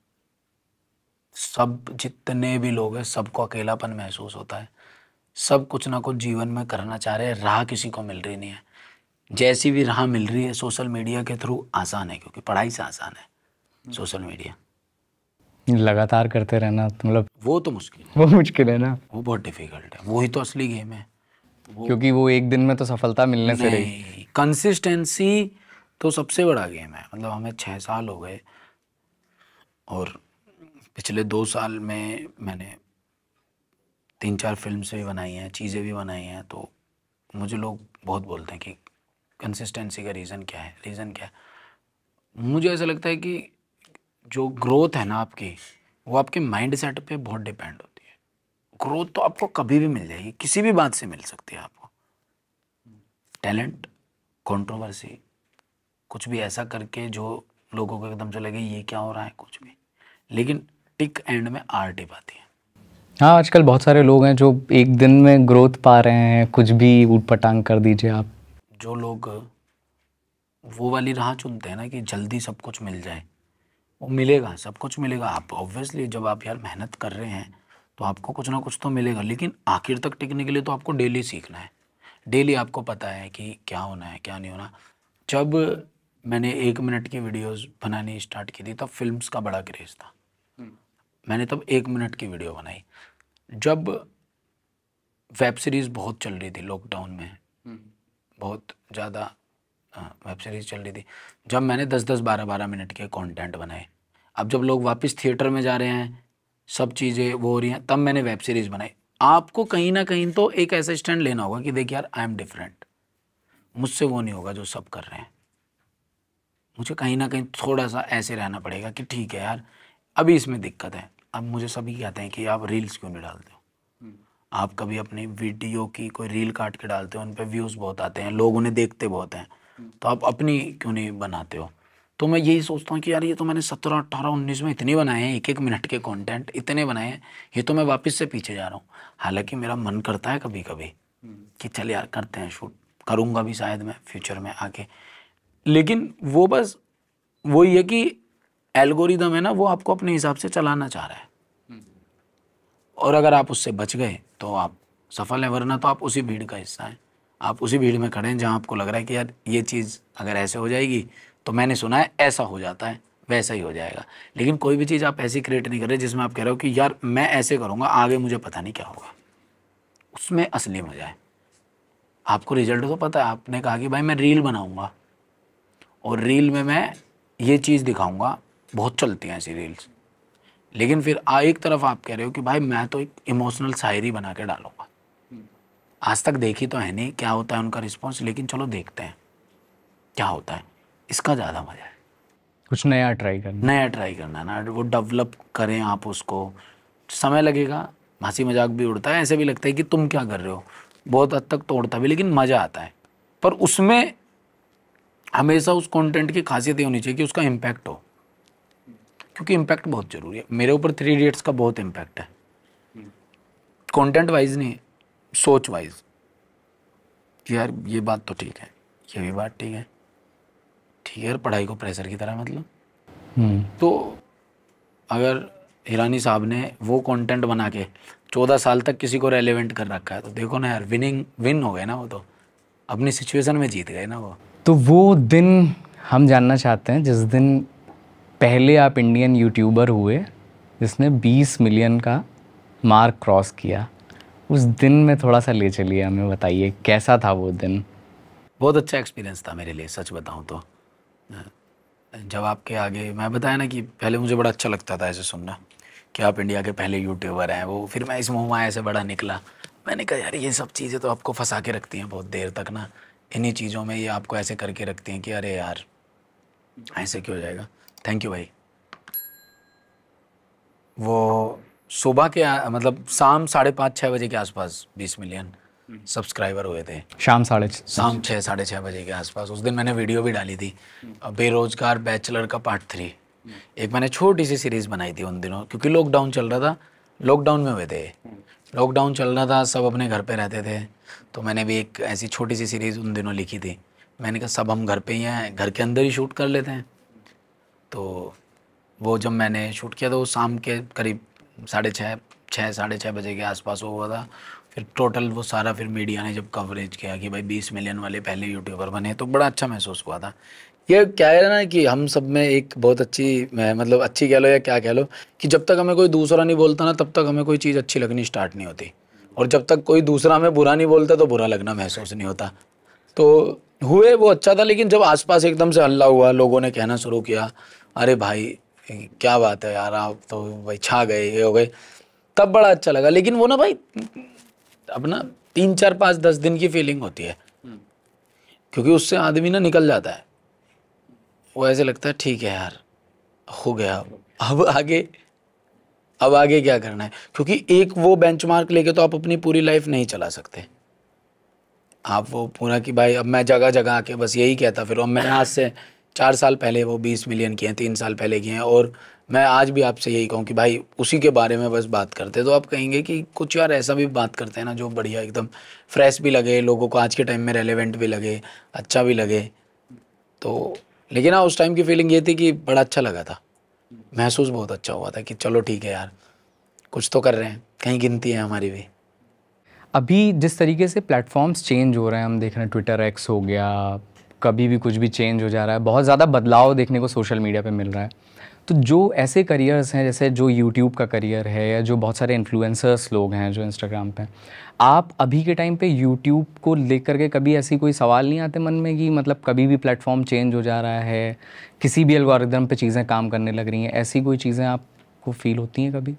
Speaker 1: सब जितने भी लोग हैं सबको अकेलापन महसूस होता है, सब कुछ ना कुछ जीवन में करना चाह रहे हैं, राह किसी को मिल रही नहीं है। जैसी भी राह मिल रही है सोशल मीडिया के थ्रू आसान है, क्योंकि पढ़ाई से आसान है सोशल मीडिया।
Speaker 2: लगातार करते रहना मतलब
Speaker 1: वो तो मुश्किल है,
Speaker 2: वो मुश्किल है ना,
Speaker 1: वो बहुत डिफिकल्ट है, वही तो असली गेम है।
Speaker 2: क्योंकि वो एक दिन में तो सफलता मिलने से रही।
Speaker 1: नहीं, कंसिस्टेंसी तो सबसे बड़ा गेम है। मतलब हमें 6 साल हो गए और पिछले 2 साल में मैंने 3-4 फिल्म्स भी बनाई हैं, चीज़ें भी बनाई हैं। तो मुझे लोग बहुत बोलते हैं कि कंसिस्टेंसी का रीज़न क्या है, रीज़न क्या है। मुझे ऐसा लगता है कि जो ग्रोथ है ना आपकी, वो आपके माइंड सेट पे बहुत डिपेंड होती है। ग्रोथ तो आपको कभी भी मिल जाएगी, किसी भी बात से मिल सकती है आपको। टैलेंट, कंट्रोवर्सी, कुछ भी ऐसा करके जो लोगों को एकदम से लगे ये क्या हो रहा है, कुछ भी, लेकिन टिक एंड में आर्ट ही पाती है।
Speaker 2: हाँ, आजकल बहुत सारे लोग हैं जो एक दिन में ग्रोथ पा रहे हैं, कुछ भी ऊट पटांग कर दीजिए आप।
Speaker 1: जो लोग वो वाली राह चुनते हैं ना कि जल्दी सब कुछ मिल जाए, वो मिलेगा, सब कुछ मिलेगा। आप ऑब्वियसली जब आप यार मेहनत कर रहे हैं तो आपको कुछ ना कुछ तो मिलेगा, लेकिन आखिर तक टिकने के लिए तो आपको डेली सीखना है। डेली आपको पता है कि क्या होना है क्या नहीं होना। जब मैंने 1 मिनट की वीडियोस बनानी स्टार्ट की थी तब फिल्म्स का बड़ा क्रेज़ था। मैंने तब 1 मिनट की वीडियो बनाई। जब वेब सीरीज़ बहुत चल रही थी लॉकडाउन में, बहुत ज़्यादा वेब सीरीज़ चल रही थी, जब मैंने 10-10, 12-12 मिनट के कंटेंट बनाए। अब जब लोग वापस थिएटर में जा रहे हैं, सब चीज़ें वो हो रही हैं, तब मैंने वेब सीरीज़ बनाई। आपको कहीं ना कहीं तो एक ऐसा स्टैंड लेना होगा कि देखिए यार आई एम डिफरेंट, मुझसे वो नहीं होगा जो सब कर रहे हैं। मुझे कहीं ना कहीं थोड़ा सा ऐसे रहना पड़ेगा कि ठीक है यार अभी इसमें दिक्कत है। अब मुझे सभी कहते हैं कि आप रील्स क्यों नहीं डालते हो, आप कभी अपनी वीडियो की कोई रील काट के डालते हो, उन पर व्यूज़ बहुत आते हैं, लोग उन्हें देखते बहुत हैं, तो आप अपनी क्यों नहीं बनाते हो। तो मैं यही सोचता हूँ कि यार ये तो मैंने 17, 18, 19 में इतने बनाए हैं, 1-1 मिनट के कंटेंट इतने बनाए हैं, ये तो मैं वापस से पीछे जा रहा हूँ। हालांकि मेरा मन करता है कभी कभी कि चल यार करते हैं शूट, करूँगा भी शायद मैं फ्यूचर में आके, लेकिन वो बस वही है कि एल्गोरिदम है ना, वो आपको अपने हिसाब से चलाना चाह रहा है, और अगर आप उससे बच गए तो आप सफल हैं, वरना तो आप उसी भीड़ का हिस्सा हैं। आप उसी भीड़ में खड़े हैं जहाँ आपको लग रहा है कि यार ये चीज़ अगर ऐसे हो जाएगी तो मैंने सुना है ऐसा हो जाता है, वैसा ही हो जाएगा। लेकिन कोई भी चीज़ आप ऐसी क्रिएट नहीं कर रहे जिसमें आप कह रहे हो कि यार मैं ऐसे करूँगा आगे मुझे पता नहीं क्या होगा। उसमें असली मज़ा है। आपको रिजल्ट तो पता है, आपने कहा कि भाई मैं रील बनाऊँगा और रील में मैं ये चीज़ दिखाऊंगा, बहुत चलती हैं ऐसी रील्स। लेकिन फिर एक तरफ आप कह रहे हो कि भाई मैं तो एक इमोशनल शायरी बना के डालूंगा। आज तक देखी तो है नहीं क्या होता है उनका रिस्पॉन्स, लेकिन चलो देखते हैं क्या होता है। इसका ज़्यादा मज़ा है,
Speaker 2: कुछ नया ट्राई करना।
Speaker 1: है ना, वो डेवलप करें आप उसको, समय लगेगा, हंसी मजाक भी उड़ता है, ऐसे भी लगता है कि तुम क्या कर रहे हो, बहुत हद तक तोड़ता भी, लेकिन मज़ा आता है। पर उसमें हमेशा उस कंटेंट की खासियत ये होनी चाहिए कि उसका इम्पैक्ट हो, क्योंकि इम्पैक्ट बहुत ज़रूरी है। मेरे ऊपर 3 इडियट्स का बहुत इम्पैक्ट है, कंटेंट वाइज नहीं, सोच वाइज, कि यार ये बात तो ठीक है, ये भी बात ठीक है, ठीक है यार, पढ़ाई को प्रेशर की तरह मतलब। तो अगर ईरानी साहब ने वो कंटेंट बना के 14 साल तक किसी को रेलेवेंट कर रखा है, तो देखो ना यार, विन हो गए ना वो, तो अपनी सिचुएशन में जीत गए ना वो।
Speaker 2: तो वो दिन हम जानना चाहते हैं जिस दिन पहले आप इंडियन यूट्यूबर हुए जिसने 20 मिलियन का मार्क क्रॉस किया। उस दिन में थोड़ा सा ले चलिए, हमें बताइए कैसा था वो दिन।
Speaker 1: बहुत अच्छा एक्सपीरियंस था मेरे लिए, सच बताऊं तो। जब आपके आगे मैं बताया ना कि पहले मुझे बड़ा अच्छा लगता था ऐसे सुनना कि आप इंडिया के पहले यूट्यूबर हैं, वो फिर मैं इस मोहमाया से बड़ा निकला। मैंने कहा यार ये सब चीज़ें तो आपको फंसा के रखती हैं बहुत देर तक ना, इन्हीं चीज़ों में ये आपको ऐसे करके रखती हैं कि अरे यार ऐसे क्यों हो जाएगा। थैंक यू भाई। वो सुबह के मतलब शाम 5:30-6 बजे के आसपास 20 मिलियन सब्सक्राइबर हुए थे।
Speaker 2: शाम
Speaker 1: शाम 6 6:30 बजे के आसपास। उस दिन मैंने वीडियो भी डाली थी, बेरोजगार बैचलर का पार्ट 3। एक मैंने छोटी सी सीरीज़ बनाई थी उन दिनों, क्योंकि लॉकडाउन चल रहा था, लॉकडाउन में हुए थे, लॉकडाउन चल रहा था, सब अपने घर पे रहते थे। तो मैंने भी एक ऐसी छोटी सी सीरीज़ उन दिनों लिखी थी। मैंने कहा सब हम घर पे ही हैं, घर के अंदर ही शूट कर लेते हैं। तो वो जब मैंने शूट किया तो वो शाम के करीब 6:30 बजे के आसपास हुआ था। फिर टोटल वो सारा फिर मीडिया ने जब कवरेज किया कि भाई 20 मिलियन वाले पहले यूट्यूबर बने, तो बड़ा अच्छा महसूस हुआ था। ये क्या है ना कि हम सब में एक बहुत अच्छी, मतलब अच्छी कह लो या क्या कह लो, कि जब तक हमें कोई दूसरा नहीं बोलता ना, तब तक हमें कोई चीज़ अच्छी लगनी स्टार्ट नहीं होती, और जब तक कोई दूसरा हमें बुरा नहीं बोलता तो बुरा लगना महसूस नहीं होता। तो हुए वो अच्छा था, लेकिन जब आसपास एकदम से हल्ला हुआ, लोगों ने कहना शुरू किया अरे भाई क्या बात है यार, आप तो भाई छा गए, ये हो गए, तब बड़ा अच्छा लगा। लेकिन वो ना भाई अपना 3 4 5 10 दिन की फीलिंग होती है, क्योंकि उससे आदमी ना निकल जाता है। वो ऐसे लगता है ठीक है यार हो गया, अब आगे क्या करना है, क्योंकि एक वो बेंचमार्क लेके तो आप अपनी पूरी लाइफ नहीं चला सकते। आप वो पूरा कि भाई अब मैं जगह जगह आके बस यही कहता फिर, अब मैंने आज से 4 साल पहले वो 20 मिलियन किए हैं, 3 साल पहले किए हैं, और मैं आज भी आपसे यही कहूँ कि भाई उसी के बारे में बस बात करते, तो आप कहेंगे कि कुछ यार ऐसा भी बात करते हैं ना जो बढ़िया एकदम फ्रेश भी लगे, लोगों को आज के टाइम में रेलेवेंट भी लगे, अच्छा भी लगे। तो लेकिन हाँ, उस टाइम की फीलिंग ये थी कि बड़ा अच्छा लगा था, महसूस बहुत अच्छा हुआ था कि चलो ठीक है यार, कुछ तो कर रहे हैं, कहीं गिनती है हमारी भी।
Speaker 2: अभी जिस तरीके से प्लेटफॉर्म्स चेंज हो रहे हैं, हम देख रहे हैं ट्विटर एक्स हो गया, कभी भी कुछ भी चेंज हो जा रहा है, बहुत ज़्यादा बदलाव देखने को सोशल मीडिया पे मिल रहा है। तो जो ऐसे करियर्स हैं जैसे जो यूट्यूब का करियर है, या जो बहुत सारे इन्फ्लुएंसर्स लोग हैं जो इंस्टाग्राम पे, आप अभी के टाइम पे यूट्यूब को लेकर के कभी ऐसी कोई सवाल नहीं आते मन में कि मतलब कभी भी प्लेटफॉर्म चेंज हो जा रहा है, किसी भी एल्गोरिदम पे चीज़ें काम करने लग रही हैं, ऐसी कोई चीज़ें आपको फील होती हैं कभी?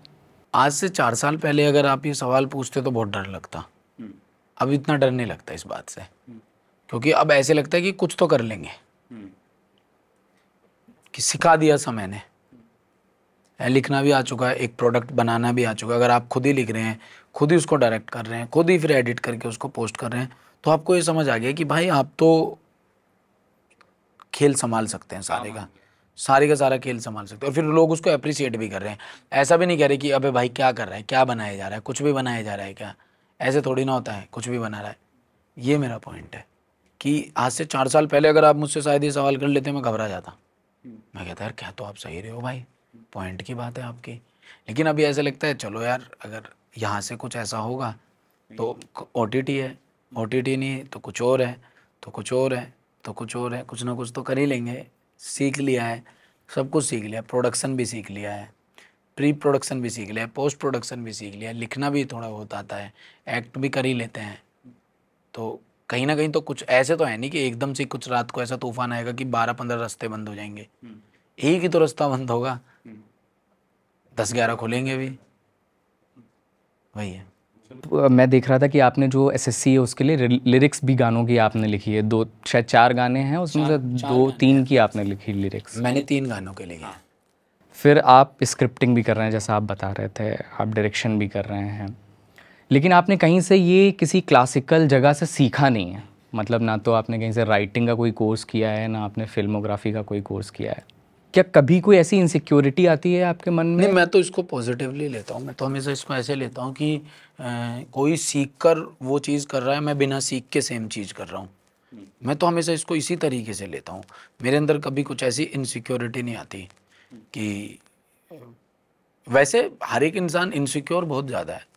Speaker 1: आज से 4 साल पहले अगर आप ये सवाल पूछते तो बहुत डर लगता, अब इतना डर नहीं लगता इस बात से, क्योंकि अब ऐसे लगता है कि कुछ तो कर लेंगे, कि सिखा दिया समय ने। लिखना भी आ चुका है, एक प्रोडक्ट बनाना भी आ चुका है। अगर आप खुद ही लिख रहे हैं, खुद ही उसको डायरेक्ट कर रहे हैं, खुद ही फिर एडिट करके उसको पोस्ट कर रहे हैं, तो आपको ये समझ आ गया कि भाई आप तो खेल संभाल सकते हैं, सारे का सारा खेल संभाल सकते हैं। और फिर लोग उसको अप्रिशिएट भी कर रहे हैं, ऐसा भी नहीं कह रहे कि अबे भाई क्या कर रहा है, क्या बनाया जा रहा है, कुछ भी बनाया जा रहा है क्या, ऐसे थोड़ी ना होता है, कुछ भी बना रहा है। ये मेरा पॉइंट है कि आज से 4 साल पहले अगर आप मुझसे शायद ये सवाल कर लेते मैं घबरा जाता, मैं कहता यार क्या तो आप सही रहे हो भाई, पॉइंट की बात है आपकी। लेकिन अभी ऐसे लगता है चलो यार, अगर यहाँ से कुछ ऐसा होगा तो OTT है, OTT नहीं तो कुछ और है, तो कुछ और है, तो कुछ और है, कुछ ना कुछ तो कर ही लेंगे। सीख लिया है, सब कुछ सीख लिया, प्रोडक्शन भी सीख लिया है, प्री प्रोडक्शन भी सीख लिया है, पोस्ट प्रोडक्शन भी सीख लिया है, लिखना भी थोड़ा बहुत आता है, एक्ट भी कर ही लेते हैं। तो कहीं ना कहीं तो कुछ ऐसे तो है नहीं कि एकदम से कुछ रात को ऐसा तूफान आएगा कि 12-15 रास्ते बंद हो जाएंगे। एक ही तो रास्ता बंद होगा, 10-11 खुलेंगे भी, वही है।
Speaker 2: तो मैं देख रहा था कि आपने जो एसएससी है उसके लिए लिरिक्स भी गानों की आपने लिखी है, 2 शायद 4 गाने हैं उसमें से 2-3 की आपने लिखी लिरिक्स।
Speaker 1: मैंने 3 गानों के लिए किया।
Speaker 2: फिर आप स्क्रिप्टिंग भी कर रहे हैं जैसा आप बता रहे थे, आप डायरेक्शन भी कर रहे हैं, लेकिन आपने कहीं से ये किसी क्लासिकल जगह से सीखा नहीं है, मतलब ना तो आपने कहीं से राइटिंग का कोई कोर्स किया है, ना आपने फिल्मोग्राफी का कोई कोर्स किया है। क्या कभी कोई ऐसी इनसिक्योरिटी आती है आपके मन में?
Speaker 1: नहीं, मैं तो इसको पॉजिटिवली लेता हूँ। मैं तो हमेशा इसको ऐसे लेता हूँ कि कोई सीख कर वो चीज़ कर रहा है, मैं बिना सीख के सेम चीज़ कर रहा हूँ। मैं तो हमेशा इसको इसी तरीके से लेता हूँ। मेरे अंदर कभी कुछ ऐसी इनसिक्योरिटी नहीं आती कि, वैसे हर एक इंसान इनसिक्योर बहुत ज़्यादा है।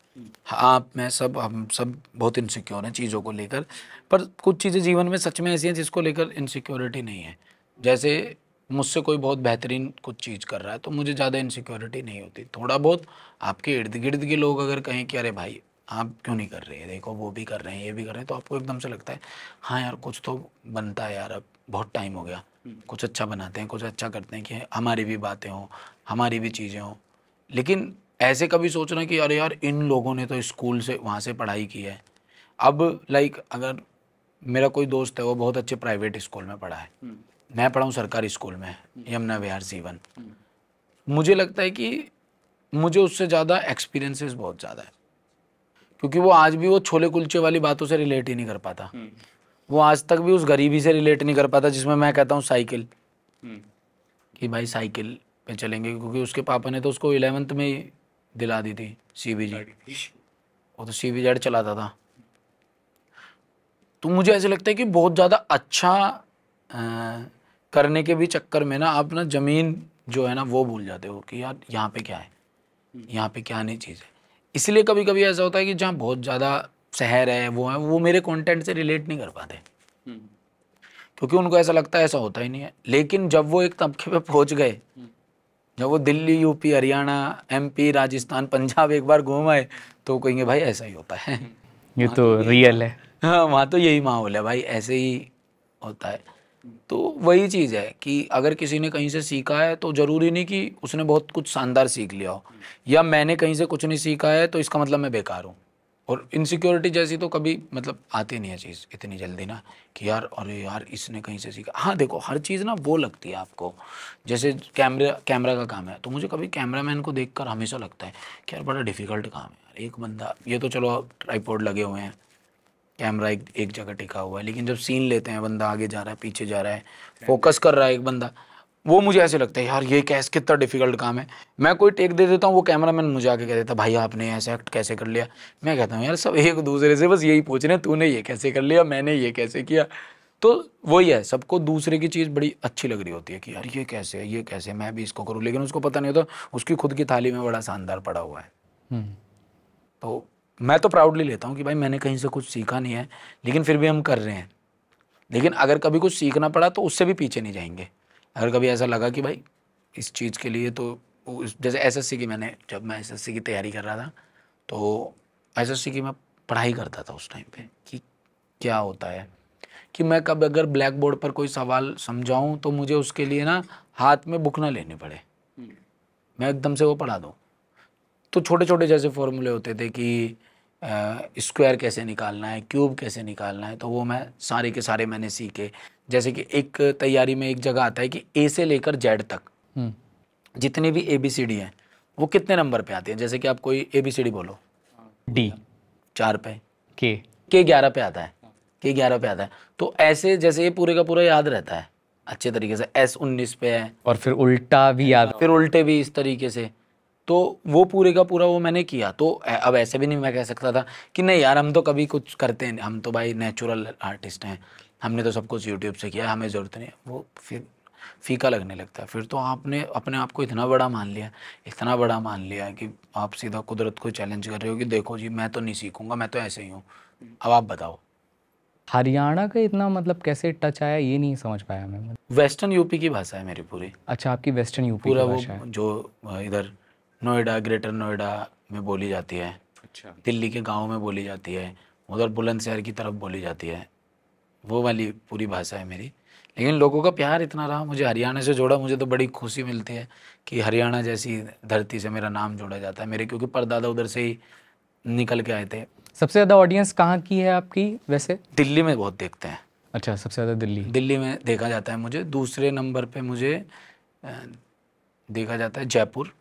Speaker 1: आप, मैं, सब, हम सब बहुत इनसिक्योर हैं चीज़ों को लेकर, पर कुछ चीज़ें जीवन में सच में ऐसी हैं जिसको लेकर इनसिक्योरिटी नहीं है। जैसे मुझसे कोई बहुत बेहतरीन कुछ चीज़ कर रहा है तो मुझे ज़्यादा इनसिक्योरिटी नहीं होती। थोड़ा बहुत आपके इर्द गिर्द के लोग अगर कहें कि अरे भाई आप क्यों नहीं कर रहे हैं, देखो वो भी कर रहे हैं, ये भी कर रहे हैं, तो आपको एकदम से लगता है हाँ यार कुछ तो बनता है यार, अब बहुत टाइम हो गया, कुछ अच्छा बनाते हैं, कुछ अच्छा करते हैं कि हमारी भी बातें हों, हमारी भी चीज़ें हों। लेकिन ऐसे कभी सोचना कि अरे यार इन लोगों ने तो स्कूल से वहाँ से पढ़ाई की है। अब लाइक अगर मेरा कोई दोस्त है वो बहुत अच्छे प्राइवेट स्कूल में पढ़ा है, मैं पढ़ा हूँ सरकारी स्कूल में, यमुना विहार C1। मुझे लगता है कि मुझे उससे ज़्यादा एक्सपीरियंसेस बहुत ज़्यादा है, क्योंकि वो आज भी वो छोले कुलचे वाली बातों से रिलेट ही नहीं कर पाता। वो आज तक भी उस गरीबी से रिलेट नहीं कर पाता जिसमें मैं कहता हूँ साइकिल, कि भाई साइकिल पे चलेंगे, क्योंकि उसके पापा ने तो उसको 11th में ही दिला दी थी CBG, वो तो CBZ चलाता था। तो मुझे ऐसे लगता है कि बहुत ज़्यादा अच्छा करने के भी चक्कर में ना आप ना ज़मीन जो है ना वो भूल जाते हो कि यार यहाँ पे क्या है, यहाँ पे क्या नहीं चीज़ है। इसलिए कभी कभी ऐसा होता है कि जहाँ बहुत ज़्यादा शहर है वो मेरे कंटेंट से रिलेट नहीं कर पाते, क्योंकि उनको ऐसा लगता है ऐसा होता ही नहीं है। लेकिन जब वो एक तबके पे पहुँच गए, जब वो दिल्ली, यूपी, हरियाणा, MP, राजस्थान, पंजाब एक बार घूम आए, तो कहेंगे भाई ऐसा ही होता है।
Speaker 2: ये तो रियल है।
Speaker 1: हाँ, वहाँ तो यही माहौल है भाई, ऐसे ही होता है। तो वही चीज़ है कि अगर किसी ने कहीं से सीखा है तो ज़रूरी नहीं कि उसने बहुत कुछ शानदार सीख लिया हो, या मैंने कहीं से कुछ नहीं सीखा है तो इसका मतलब मैं बेकार हूँ। और इनसिक्योरिटी जैसी तो कभी मतलब आती नहीं है चीज़ इतनी जल्दी ना, कि यार अरे यार इसने कहीं से सीखा। हाँ देखो, हर चीज़ ना वो लगती है आपको, जैसे कैमरा का काम है तो मुझे कभी कैमरामैन को देखकर हमेशा लगता है कि यार बड़ा डिफ़िकल्ट काम है यार। एक बंदा, ये तो चलो ट्राइपॉड लगे हुए हैं, कैमरा एक जगह टिका हुआ है, लेकिन जब सीन लेते हैं बंदा आगे जा रहा है, पीछे जा रहा है, फोकस कर रहा है एक बंदा, वो मुझे ऐसे लगता है यार ये कैसे कितना डिफिकल्ट काम है। मैं कोई टेक दे देता हूँ, वो कैमरामैन मुझे आके कह देता भाई आपने ऐसे एक्ट कैसे कर लिया। मैं कहता हूँ यार सब एक दूसरे से बस यही पूछ रहे हैं, तूने ये कैसे कर लिया, मैंने ये कैसे किया। तो वही है, सबको दूसरे की चीज़ बड़ी अच्छी लग रही होती है कि यार ये कैसे है, ये कैसे, मैं भी इसको करूँ, लेकिन उसको पता नहीं होता उसकी खुद की थाली में बड़ा शानदार पड़ा हुआ है। तो मैं तो प्राउडली लेता हूँ कि भाई मैंने कहीं से कुछ सीखा नहीं है, लेकिन फिर भी हम कर रहे हैं। लेकिन अगर कभी कुछ सीखना पड़ा तो उससे भी पीछे नहीं जाएंगे। अगर कभी ऐसा लगा कि भाई इस चीज़ के लिए तो जैसे SSC की, मैंने जब मैं SSC की तैयारी कर रहा था तो SSC की मैं पढ़ाई करता था उस टाइम पे कि क्या होता है, कि मैं कब अगर ब्लैक बोर्ड पर कोई सवाल समझाऊं तो मुझे उसके लिए ना हाथ में बुक ना लेनी पड़े, मैं एकदम से वो पढ़ा दूँ। तो छोटे छोटे जैसे फॉर्मूले होते थे कि स्क्वायर कैसे निकालना है, क्यूब कैसे निकालना है, तो वो मैं सारे के सारे मैंने सीखे। जैसे कि एक तैयारी में एक जगह आता है कि A से लेकर Z तक जितनी भी ABCD है वो कितने नंबर पे आती है। जैसे कि आप कोई ABCD बोलो,
Speaker 2: D
Speaker 1: 4 पे,
Speaker 2: K
Speaker 1: 11 पे आता है, K 11 पे आता है। तो ऐसे जैसे ये पूरे का पूरा याद रहता है अच्छे तरीके से, S 19 पे है,
Speaker 2: और फिर उल्टा भी याद,
Speaker 1: फिर उल्टे भी इस तरीके से। तो वो पूरे का पूरा वो मैंने किया। तो अब ऐसे भी नहीं मैं कह सकता था कि नहीं यार हम तो कभी कुछ करते नहीं, हम तो भाई नेचुरल आर्टिस्ट हैं, हमने तो सब कुछ यूट्यूब से किया, हमें ज़रूरत नहीं है। वो फिर फीका लगने लगता है। फिर तो आपने अपने आप को इतना बड़ा मान लिया, इतना बड़ा मान लिया कि आप सीधा कुदरत को चैलेंज कर रहे हो कि देखो जी मैं तो नहीं सीखूंगा, मैं तो ऐसे ही हूँ, अब आप बताओ।
Speaker 2: हरियाणा का इतना मतलब कैसे टच आया ये नहीं समझ पाया मैं।
Speaker 1: वेस्टर्न यूपी की भाषा है मेरी पूरी।
Speaker 2: अच्छा, आपकी वेस्टर्न यूपी
Speaker 1: पूरा
Speaker 2: की
Speaker 1: वो
Speaker 2: भाषा है।
Speaker 1: जो इधर नोएडा, ग्रेटर नोएडा में बोली जाती है,
Speaker 2: अच्छा,
Speaker 1: दिल्ली के गाँव में बोली जाती है, उधर बुलंदशहर की तरफ बोली जाती है, वो वाली पूरी भाषा है मेरी। लेकिन लोगों का प्यार इतना रहा, मुझे हरियाणा से जोड़ा, मुझे तो बड़ी खुशी मिलती है कि हरियाणा जैसी धरती से मेरा नाम जोड़ा जाता है मेरे, क्योंकि परदादा उधर से ही निकल के आए थे।
Speaker 2: सबसे ज़्यादा ऑडियंस कहाँ की है आपकी वैसे?
Speaker 1: दिल्ली में बहुत देखते हैं।
Speaker 2: अच्छा, सबसे ज़्यादा दिल्ली।
Speaker 1: दिल्ली में देखा जाता है मुझे। दूसरे नंबर पे मुझे देखा जाता है जयपुर।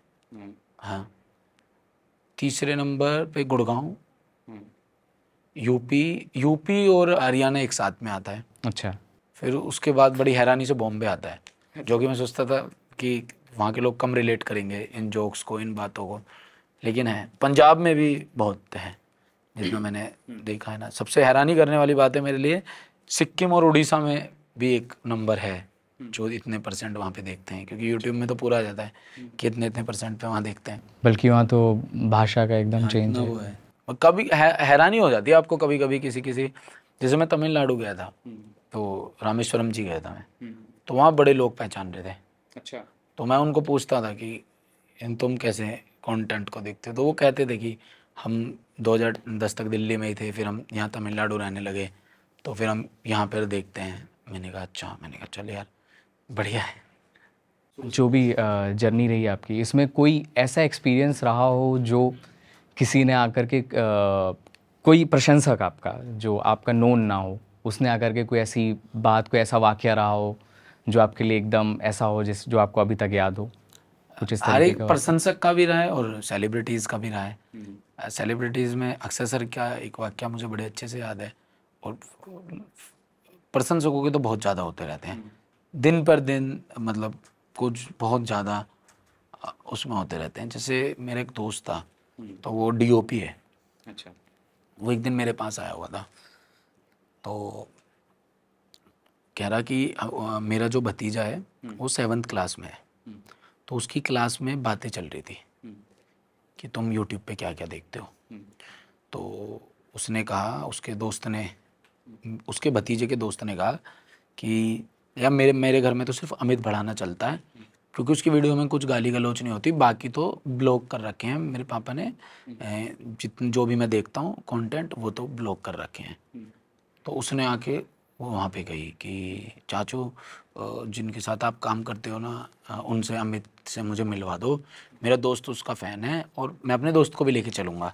Speaker 1: हाँ। तीसरे नंबर पे गुड़गांव। यूपी और हरियाणा एक साथ में आता है।
Speaker 2: अच्छा।
Speaker 1: फिर उसके बाद बड़ी हैरानी से बॉम्बे आता है, जो कि मैं सोचता था कि वहाँ के लोग कम रिलेट करेंगे इन जोक्स को, इन बातों को, लेकिन है। पंजाब में भी बहुत है जितना मैंने देखा है ना। सबसे हैरानी करने वाली बात है मेरे लिए, सिक्किम और उड़ीसा में भी एक नंबर है जो इतने परसेंट वहाँ पे देखते हैं, क्योंकि यूट्यूब में तो पूरा आ जाता है कि इतने इतने परसेंट पे वहाँ देखते हैं।
Speaker 2: बल्कि वहाँ तो भाषा का एकदम चेंज
Speaker 1: इतना
Speaker 2: है।
Speaker 1: वो है। और कभी हैरानी हो जाती है आपको कभी कभी किसी किसी, जैसे मैं तमिलनाडु गया था तो रामेश्वरम जी गया था मैं, तो वहाँ बड़े लोग पहचान रहे थे।
Speaker 2: अच्छा।
Speaker 1: तो मैं उनको पूछता था कि तुम कैसे कंटेंट को देखते हो, तो वो कहते थे कि हम 2010 तक दिल्ली में ही थे, फिर हम यहाँ तमिलनाडु रहने लगे, तो फिर हम यहाँ पर देखते हैं। मैंने कहा अच्छा, मैंने कहा चल यार बढ़िया है।
Speaker 2: जो भी जर्नी रही आपकी, इसमें कोई ऐसा एक्सपीरियंस रहा हो जो किसी ने आकर के कोई प्रशंसक आपका जो आपका नोन ना हो, उसने आकर के कोई ऐसी बात, कोई ऐसा वाकया रहा हो जो आपके लिए एकदम ऐसा हो जिस जो आपको अभी तक याद हो, कुछ इस
Speaker 1: हर
Speaker 2: तरीके
Speaker 1: एक
Speaker 2: का?
Speaker 1: प्रशंसक का भी रहा है और सेलिब्रिटीज़ का भी रहा है। सेलिब्रिटीज़ में अक्षय सर का एक वाकया मुझे बड़े अच्छे से याद है, और प्रशंसकों के तो बहुत ज़्यादा होते रहते हैं दिन पर दिन, मतलब कुछ बहुत ज़्यादा उसमें होते रहते हैं। जैसे मेरा एक दोस्त था, तो वो डीओपी है।
Speaker 2: अच्छा।
Speaker 1: वो एक दिन मेरे पास आया हुआ था, तो कह रहा कि मेरा जो भतीजा है वो 7th क्लास में है, तो उसकी क्लास में बातें चल रही थी कि तुम यूट्यूब पे क्या क्या देखते हो। तो उसने कहा, उसके दोस्त ने, उसके भतीजे के दोस्त ने कहा कि यार मेरे घर में तो सिर्फ अमित बढ़ाना चलता है, क्योंकि उसकी वीडियो में कुछ गाली गलौच नहीं होती, बाकी तो ब्लॉक कर रखे हैं मेरे पापा ने। जितने जो भी मैं देखता हूँ कंटेंट वो तो ब्लॉक कर रखे हैं। तो उसने आके वो वहाँ पे गई कि चाचू जिनके साथ आप काम करते हो ना, उनसे, अमित से मुझे मिलवा दो, मेरा दोस्त उसका फ़ैन है और मैं अपने दोस्त को भी लेके चलूँगा,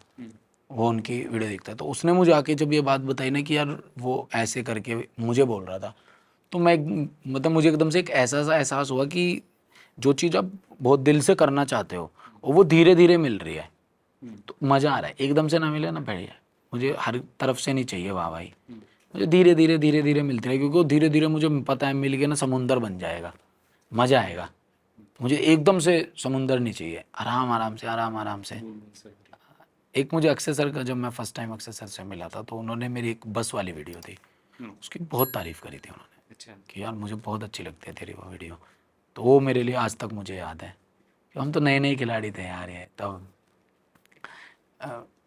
Speaker 1: वो उनकी वीडियो देखता है। तो उसने मुझे आके जब ये बात बताई ना कि यार वो ऐसे करके मुझे बोल रहा था, तो मैं मतलब मुझे एकदम से एक ऐसा सा एहसास हुआ कि जो चीज़ आप बहुत दिल से करना चाहते हो और वो धीरे धीरे मिल रही है, तो मज़ा आ रहा है। एकदम से ना मिले ना बढ़िया, मुझे हर तरफ से नहीं चाहिए वाह भाई, मुझे धीरे धीरे मिलती रहे, क्योंकि वो धीरे धीरे मुझे पता है मिल के ना समुंदर बन जाएगा, मज़ा आएगा। मुझे एकदम से समुंदर नहीं चाहिए, आराम आराम से, आराम आराम से। एक मुझे अक्षय सर का, जब मैं फर्स्ट टाइम अक्षय सर से मिला था, तो उन्होंने मेरी एक बस वाली वीडियो थी, उसकी बहुत तारीफ़ करी थी उन्होंने। अच्छा। कि यार मुझे बहुत अच्छी लगती है तेरी वो वीडियो। तो वो मेरे लिए आज तक मुझे याद है कि हम तो नए नए खिलाड़ी थे यार, ये तब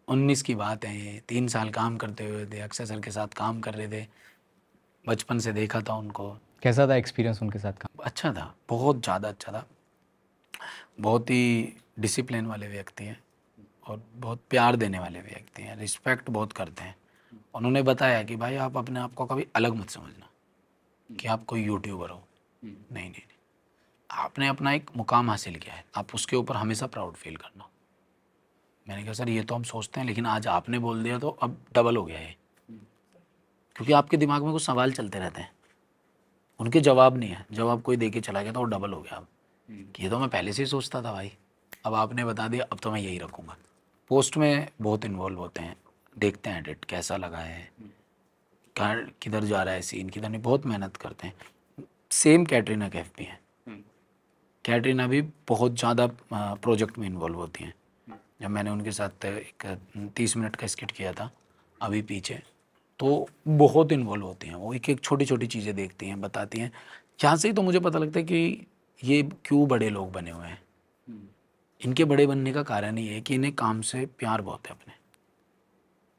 Speaker 1: 19 की बात है, ये 3 साल काम करते हुए थे, अक्षय सर के साथ काम कर रहे थे, बचपन से देखा था उनको।
Speaker 2: कैसा था एक्सपीरियंस उनके साथ काम?
Speaker 1: अच्छा था, बहुत ज़्यादा अच्छा था। बहुत ही डिसिप्लिन वाले व्यक्ति हैं और बहुत प्यार देने वाले व्यक्ति हैं, रिस्पेक्ट बहुत करते हैं। उन्होंने बताया कि भाई आप अपने आप को कभी अलग मत समझना कि आप कोई यूट्यूबर हो, नहीं, आपने अपना एक मुकाम हासिल किया है, आप उसके ऊपर हमेशा प्राउड फील करना। मैंने कहा सर ये तो हम सोचते हैं, लेकिन आज आपने बोल दिया तो अब डबल हो गया है, क्योंकि आपके दिमाग में कुछ सवाल चलते रहते हैं, उनके जवाब नहीं है, जवाब कोई दे के चला गया तो वो डबल हो गया। अब कि ये तो मैं पहले से ही सोचता था भाई, अब आपने बता दिया, अब तो मैं यही रखूँगा। पोस्ट में बहुत इन्वॉल्व होते हैं, देखते हैं एडिट कैसा लगा है, क्या किधर जा रहा है सीन, किधर नहीं, बहुत मेहनत करते हैं। सेम कैटरीना कैफ भी हैं, कैटरीना भी बहुत ज़्यादा प्रोजेक्ट में इन्वॉल्व होती हैं। जब मैंने उनके साथ एक 30 मिनट का स्किट किया था अभी पीछे, तो बहुत इन्वॉल्व होती हैं वो, एक एक छोटी छोटी चीज़ें देखती हैं, बताती हैं। यहाँ से ही तो मुझे पता लगता है कि ये क्यों बड़े लोग बने हुए हैं। इनके बड़े बनने का कारण ये है कि इन्हें काम से प्यार बहुत है अपने,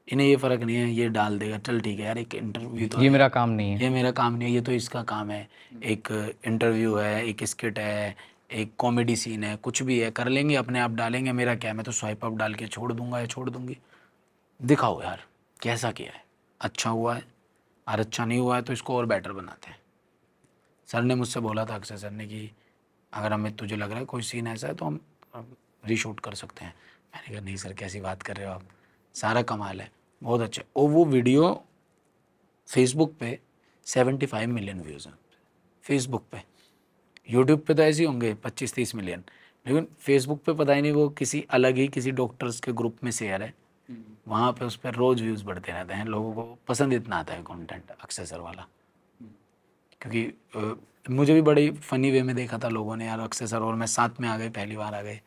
Speaker 1: इन्हें ये फ़र्क नहीं है ये डाल देगा चल ठीक है यार, एक इंटरव्यू तो
Speaker 2: ये मेरा काम नहीं है,
Speaker 1: ये मेरा काम नहीं है, ये तो इसका काम है, एक इंटरव्यू है, एक स्किट है, एक कॉमेडी सीन है, कुछ भी है, कर लेंगे अपने आप, डालेंगे, मेरा क्या है, मैं तो स्वाइप अप डाल के छोड़ दूंगा या छोड़ दूंगी। दिखाओ यार कैसा किया है, अच्छा हुआ है, और अच्छा नहीं हुआ है तो इसको और बेटर बनाते हैं। सर ने मुझसे बोला था, अक्षय सर ने, कि अगर हमें तुझे लग रहा है कोई सीन ऐसा है तो हम रीशूट कर सकते हैं। मैंने कहा नहीं सर, कैसी बात कर रहे हो आप, सारा कमाल है, बहुत अच्छा। और वो वीडियो फेसबुक पे 75 मिलियन व्यूज़ हैं फेसबुक पे। यूट्यूब पे तो ऐसे ही होंगे 25-30 मिलियन, लेकिन फेसबुक पे पता ही नहीं वो किसी अलग ही किसी डॉक्टर्स के ग्रुप में शेयर है, वहाँ पे उस पर रोज़ व्यूज़ बढ़ते रहते हैं। लोगों को पसंद इतना आता है कंटेंट अक्षय सर वाला। क्योंकि मुझे भी बड़ी फ़नी वे में देखा था लोगों ने, यार अक्षय सर और मैं साथ में आ गए, पहली बार आ गए,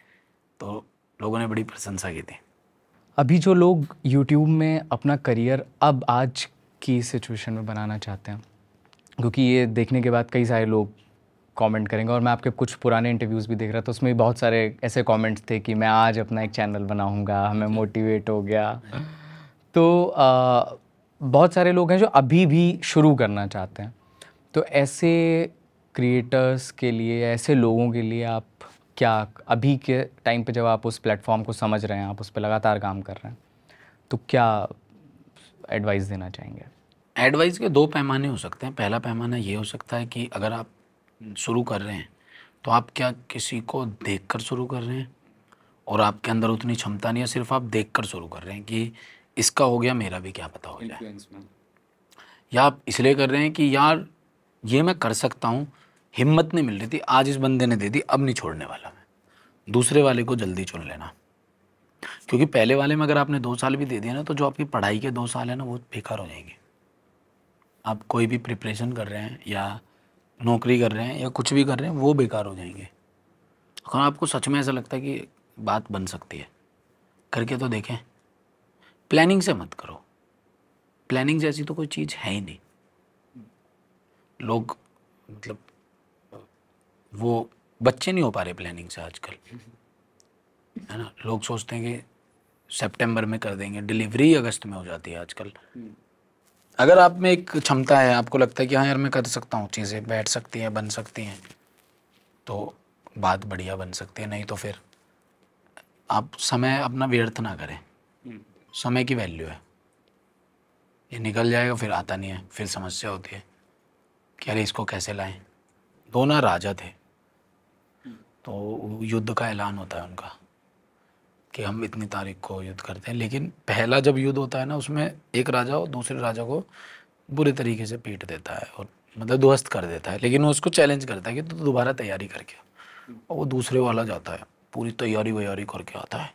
Speaker 1: तो लोगों ने बड़ी प्रशंसा की थी।
Speaker 2: अभी जो लोग यूट्यूब में अपना करियर अब आज की सिचुएशन में बनाना चाहते हैं, क्योंकि ये देखने के बाद कई सारे लोग कमेंट करेंगे, और मैं आपके कुछ पुराने इंटरव्यूज़ भी देख रहा था, उसमें भी बहुत सारे ऐसे कमेंट्स थे कि मैं आज अपना एक चैनल बनाऊंगा, मैं मोटिवेट हो गया। तो बहुत सारे लोग हैं जो अभी भी शुरू करना चाहते हैं। तो ऐसे क्रिएटर्स के लिए, ऐसे लोगों के लिए आप क्या, अभी के टाइम पे जब आप उस प्लेटफॉर्म को समझ रहे हैं, आप उस पर लगातार काम कर रहे हैं, तो क्या एडवाइस देना चाहेंगे?
Speaker 1: एडवाइस के दो पैमाने हो सकते हैं। पहला पैमाना ये हो सकता है कि अगर आप शुरू कर रहे हैं तो आप क्या किसी को देखकर शुरू कर रहे हैं और आपके अंदर उतनी क्षमता नहीं है, सिर्फ आप देखकर शुरू कर रहे हैं कि इसका हो गया, मेरा भी क्या पता हो जाए, या आप इसलिए कर रहे हैं कि यार ये मैं कर सकता हूँ, हिम्मत नहीं मिल रही थी, आज इस बंदे ने दे दी, अब नहीं छोड़ने वाला मैं। दूसरे वाले को जल्दी चुन लेना, क्योंकि पहले वाले में अगर आपने 2 साल भी दे दिया ना, तो जो आपकी पढ़ाई के 2 साल है ना, वो बेकार हो जाएंगे। आप कोई भी प्रिपरेशन कर रहे हैं या नौकरी कर रहे हैं या कुछ भी कर रहे हैं, वो बेकार हो जाएंगे। अगर आपको सच में ऐसा लगता है कि बात बन सकती है, करके तो देखें। प्लानिंग से मत करो, प्लानिंग जैसी तो कोई चीज़ है ही नहीं। लोग मतलब वो बच्चे नहीं हो पा रहे प्लानिंग से आजकल, है ना। लोग सोचते हैं कि सितंबर में कर देंगे, डिलीवरी अगस्त में हो जाती है आजकल। अगर आप में एक क्षमता है, आपको लगता है कि हाँ यार मैं कर सकता हूँ, चीज़ें बैठ सकती हैं, बन सकती हैं, तो बात बढ़िया बन सकती है। नहीं तो फिर आप समय अपना व्यर्थ ना करें। समय की वैल्यू है, ये निकल जाएगा, फिर आता नहीं है, फिर समस्या होती है कि अरे इसको कैसे लाएं। दो ना राजा थे, तो युद्ध का ऐलान होता है उनका कि हम इतनी तारीख को युद्ध करते हैं, लेकिन पहला जब युद्ध होता है ना, उसमें एक राजा और दूसरे राजा को बुरे तरीके से पीट देता है और मतलब ध्वस्त कर देता है, लेकिन वो उसको चैलेंज करता है कि तो दोबारा तैयारी करके, और वो दूसरे वाला जाता है, पूरी तैयारी वैयारी करके आता है।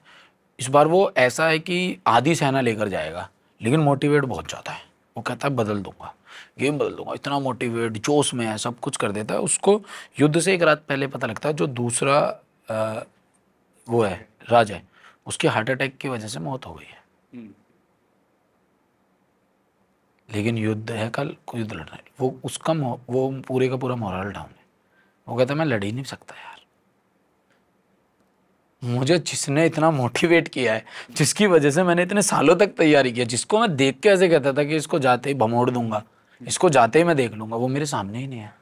Speaker 1: इस बार वो ऐसा है कि आधी सेना लेकर जाएगा, लेकिन मोटिवेट बहुत ज़्यादा है। वो कहता है बदल दूंगा, गेम बदल दूंगा, इतना मोटिवेट, जोश में है, सब कुछ कर देता है। उसको युद्ध से एक रात पहले पता लगता है जो दूसरा वो है राजा है, उसकी हार्ट अटैक की वजह से मौत हो गई है। लेकिन युद्ध है कल, युद्ध लड़ना है, वो उसका वो पूरे का पूरा मोरल डाउन है। वो कहता है मैं लड़ ही नहीं सकता यार, मुझे जिसने इतना मोटिवेट किया है, जिसकी वजह से मैंने इतने सालों तक तैयारी किया, जिसको मैं देख के ऐसे कहता था कि इसको जाते ही भमोड़ दूंगा, इसको जाते ही मैं देख लूंगा, वो मेरे सामने ही नहीं है।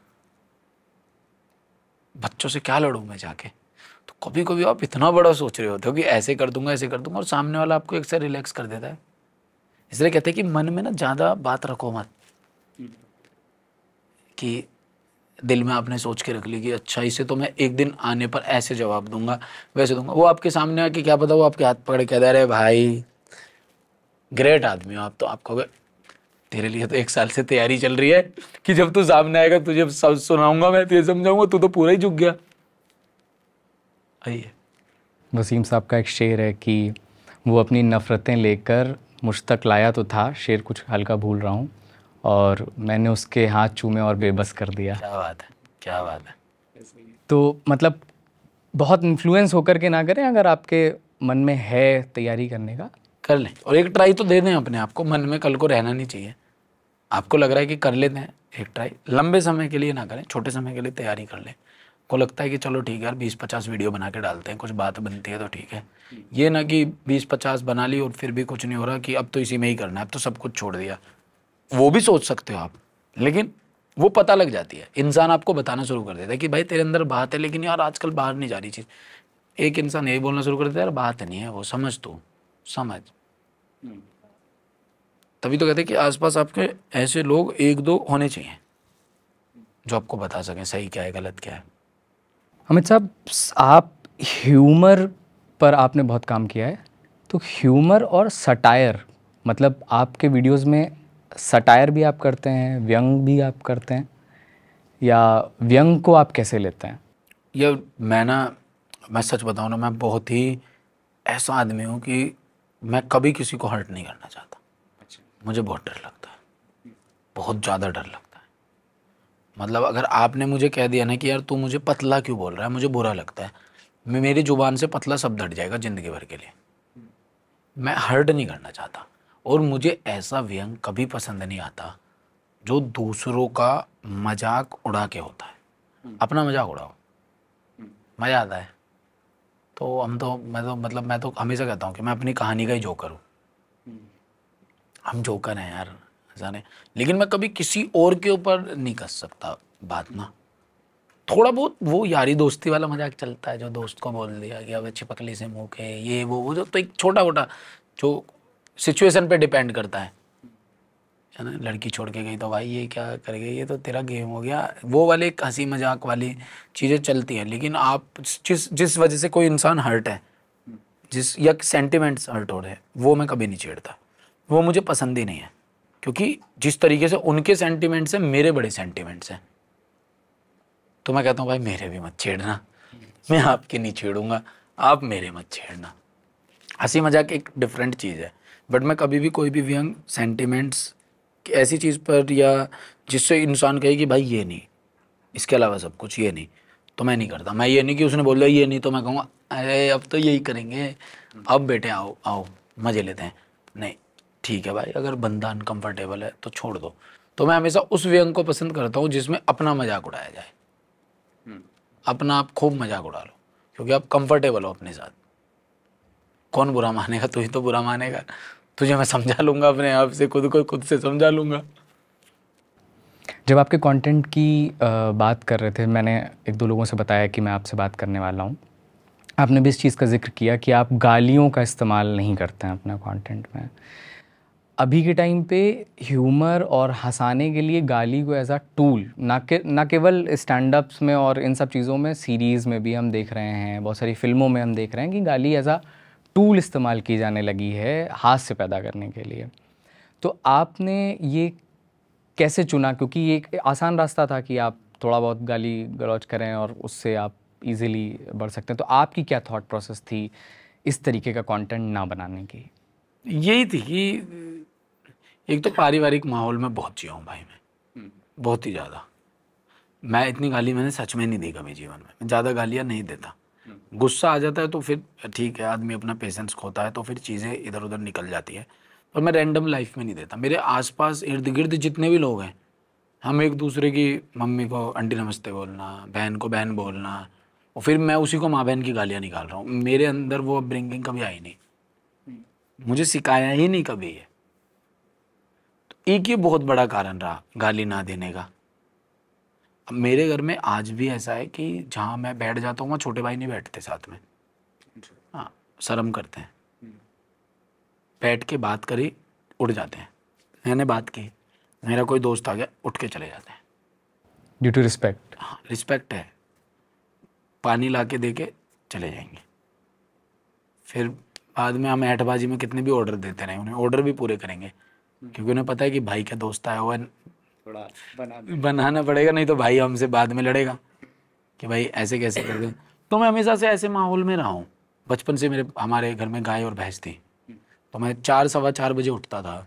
Speaker 1: बच्चों से क्या लड़ूं मैं जाके। तो कभी कभी आप इतना बड़ा सोच रहे होते हो कि ऐसे कर दूंगा, ऐसे कर दूंगा, और सामने वाला आपको एक से रिलैक्स कर देता है। इसलिए कहते हैं कि मन में ना ज़्यादा बात रखो मत, कि दिल में आपने सोच के रख ली कि अच्छा इसे तो मैं एक दिन आने पर ऐसे जवाब दूंगा, वैसे दूंगा। वो आपके सामने आके क्या पता वो आपके हाथ पकड़ के कह रहे भाई ग्रेट आदमी हो आप, तो आप कहोगे तेरे लिए तो 1 साल से तैयारी चल रही है कि जब तू सामने आएगा तुझे सब सुनाऊंगा, मैं तुझे समझाऊंगा, तू तो पूरा ही झुक गया। आइए,
Speaker 2: वसीम साहब का एक शेर है कि वो अपनी नफ़रतें लेकर मुझ तक लाया तो था, शेर कुछ हल्का भूल रहा हूँ, और मैंने उसके हाथ चूमे और बेबस कर दिया।
Speaker 1: क्या बात है, क्या बात है।
Speaker 2: तो मतलब बहुत इन्फ्लुएंस होकर के ना करें, अगर आपके मन में है तैयारी करने का,
Speaker 1: कर लें और एक ट्राई तो दे दें अपने आप को। मन में कल को रहना नहीं चाहिए। आपको लग रहा है कि कर लेते हैं एक ट्राई, लंबे समय के लिए ना करें, छोटे समय के लिए तैयारी कर लें। को लगता है कि चलो ठीक है यार 20-50 वीडियो बना के डालते हैं, कुछ बात बनती है तो ठीक है। ये ना कि 20-50 बना ली और फिर भी कुछ नहीं हो रहा कि अब तो इसी में ही करना है, अब तो सब कुछ छोड़ दिया। वो भी सोच सकते हो आप, लेकिन वो पता लग जाती है, इंसान आपको बताना शुरू कर देता है कि भाई तेरे अंदर बात है, लेकिन यार आजकल बाहर नहीं जा रही चीज़। एक इंसान यही बोलना शुरू कर देता है यार बात नहीं है, वो समझ, तू समझ। तभी तो कहते हैं कि आसपास आपके ऐसे लोग एक दो होने चाहिए जो आपको बता सकें सही क्या है गलत क्या है।
Speaker 2: अमित साहब, आप ह्यूमर पर आपने बहुत काम किया है, तो ह्यूमर और सटायर, मतलब आपके वीडियोस में सटायर भी आप करते हैं, व्यंग भी आप करते हैं, या व्यंग को आप कैसे लेते हैं?
Speaker 1: ये मैं सच बताऊं ना, मैं बहुत ही ऐसा आदमी हूँ कि मैं कभी किसी को हर्ट नहीं करना चाहता। मुझे बहुत डर लगता है, बहुत ज़्यादा डर लगता है। मतलब अगर आपने मुझे कह दिया ना कि यार तू मुझे पतला क्यों बोल रहा है, मुझे बुरा लगता है, मेरी जुबान से पतला शब्द हट जाएगा ज़िंदगी भर के लिए। मैं हर्ट नहीं करना चाहता, और मुझे ऐसा व्यंग कभी पसंद नहीं आता जो दूसरों का मजाक उड़ा के होता है। अपना मजाक उड़ाओ, मज़ा आता है। तो मैं तो हमेशा कहता हूँ कि मैं अपनी कहानी का ही जोकर हूँ। हम जोकर हैं यार, ऐसा नहीं। लेकिन मैं कभी किसी और के ऊपर नहीं कर सकता बात ना। थोड़ा बहुत वो यारी दोस्ती वाला मजाक चलता है, जो दोस्त को बोल दिया कि अब चिपकली से मुँह के ये वो जो तो एक छोटा मोटा जो सिचुएशन पे डिपेंड करता है ना। लड़की छोड़ के गई तो भाई ये क्या कर गई, ये तो तेरा गेम हो गया, वो वाले हंसी मजाक वाली चीज़ें चलती हैं। लेकिन आप जिस जिस वजह से कोई इंसान हर्ट है, जिस या सेंटिमेंट्स हर्ट हो रहे हैं, वो मैं कभी नहीं छेड़ता। वो मुझे पसंद ही नहीं है, क्योंकि जिस तरीके से उनके सेंटिमेंट्स हैं मेरे बड़े सेंटिमेंट्स हैं। तो मैं कहता हूँ भाई मेरे भी मत छेड़ना, मैं आपके नहीं छेड़ूंगा, आप मेरे मत छेड़ना। हंसी मजाक एक डिफरेंट चीज़ है, बट मैं कभी भी कोई भी व्यंग सेंटिमेंट्स ऐसी चीज़ पर या जिससे इंसान कहे कि भाई ये नहीं, इसके अलावा सब कुछ ये नहीं, तो मैं नहीं करता। मैं ये नहीं कि उसने बोल दिया ये नहीं तो मैं कहूँगा अरे अब तो यही करेंगे, अब बेटे आओ आओ मज़े लेते हैं। नहीं, ठीक है भाई, अगर बंदा अनकंफर्टेबल है तो छोड़ दो। तो मैं हमेशा उस व्यंग को पसंद करता हूँ जिसमें अपना मजाक उड़ाया जाए, अपना आप खूब मजाक उड़ा लो, क्योंकि आप कंफर्टेबल हो अपने साथ। कौन बुरा मानेगा, तू ही तो बुरा मानेगा। तुझे मैं समझा लूँगा अपने आप से, खुद को खुद से समझा लूँगा।
Speaker 2: जब आपके कंटेंट की बात कर रहे थे, मैंने एक दो लोगों से बताया कि मैं आपसे बात करने वाला हूँ, आपने भी इस चीज़ का जिक्र किया कि आप गालियों का इस्तेमाल नहीं करते हैं अपना कंटेंट में। अभी के टाइम पे ह्यूमर और हंसाने के लिए गाली को एज अ टूल, ना केवल स्टैंड अप्स में और इन सब चीज़ों में, सीरीज़ में भी हम देख रहे हैं, बहुत सारी फिल्मों में हम देख रहे हैं कि गाली एज अ टूल इस्तेमाल की जाने लगी है हास्य पैदा करने के लिए। तो आपने ये कैसे चुना? क्योंकि ये एक आसान रास्ता था कि आप थोड़ा बहुत गाली गलौज करें और उससे आप इजीली बढ़ सकते हैं। तो आपकी क्या थॉट प्रोसेस थी इस तरीके का कंटेंट ना बनाने की?
Speaker 1: यही थी कि एक तो पारिवारिक माहौल में बहुत जिया हूँ भाई मैं, बहुत ही ज़्यादा। मैं इतनी गाली मैंने सच में नहीं दी कभी जीवन में, मैं ज़्यादा गालियाँ नहीं देता। गुस्सा आ जाता है तो फिर ठीक है, आदमी अपना पेशेंस खोता है तो फिर चीज़ें इधर उधर निकल जाती है, पर मैं रैंडम लाइफ में नहीं देता। मेरे आसपास इर्द गिर्द जितने भी लोग हैं, हम एक दूसरे की मम्मी को आंटी नमस्ते बोलना, बहन को बहन बोलना, और फिर मैं उसी को माँ बहन की गालियाँ निकाल रहा हूँ। मेरे अंदर वो अपब्रिंगिंग कभी आई नहीं, मुझे सिखाया ही नहीं कभी है। तो एक ही बहुत बड़ा कारण रहा गाली ना देने का। अब मेरे घर में आज भी ऐसा है कि जहाँ मैं बैठ जाता हूँ वहाँ छोटे भाई नहीं बैठते साथ में। हाँ, शर्म करते हैं, बैठ के बात करी उड़ जाते हैं। मैंने बात की, मेरा कोई दोस्त आ गया, उठ के चले जाते हैं।
Speaker 2: Due to respect.
Speaker 1: हाँ, रिस्पेक्ट है। पानी ला के दे के चले जाएंगे। फिर बाद में हम ऐठबाजी में कितने भी ऑर्डर देते रहे, उन्हें ऑर्डर भी पूरे करेंगे, क्योंकि उन्हें पता है कि भाई का दोस्त आया हुआ है,
Speaker 2: थोड़ा
Speaker 1: बनाना पड़ेगा, नहीं तो भाई हमसे बाद में लड़ेगा कि भाई ऐसे कैसे कर दे। तो मैं हमेशा से ऐसे माहौल में रहा हूँ। बचपन से हमारे घर में गाय और भैंस थी, तो मैं 4 सवा 4 बजे उठता था,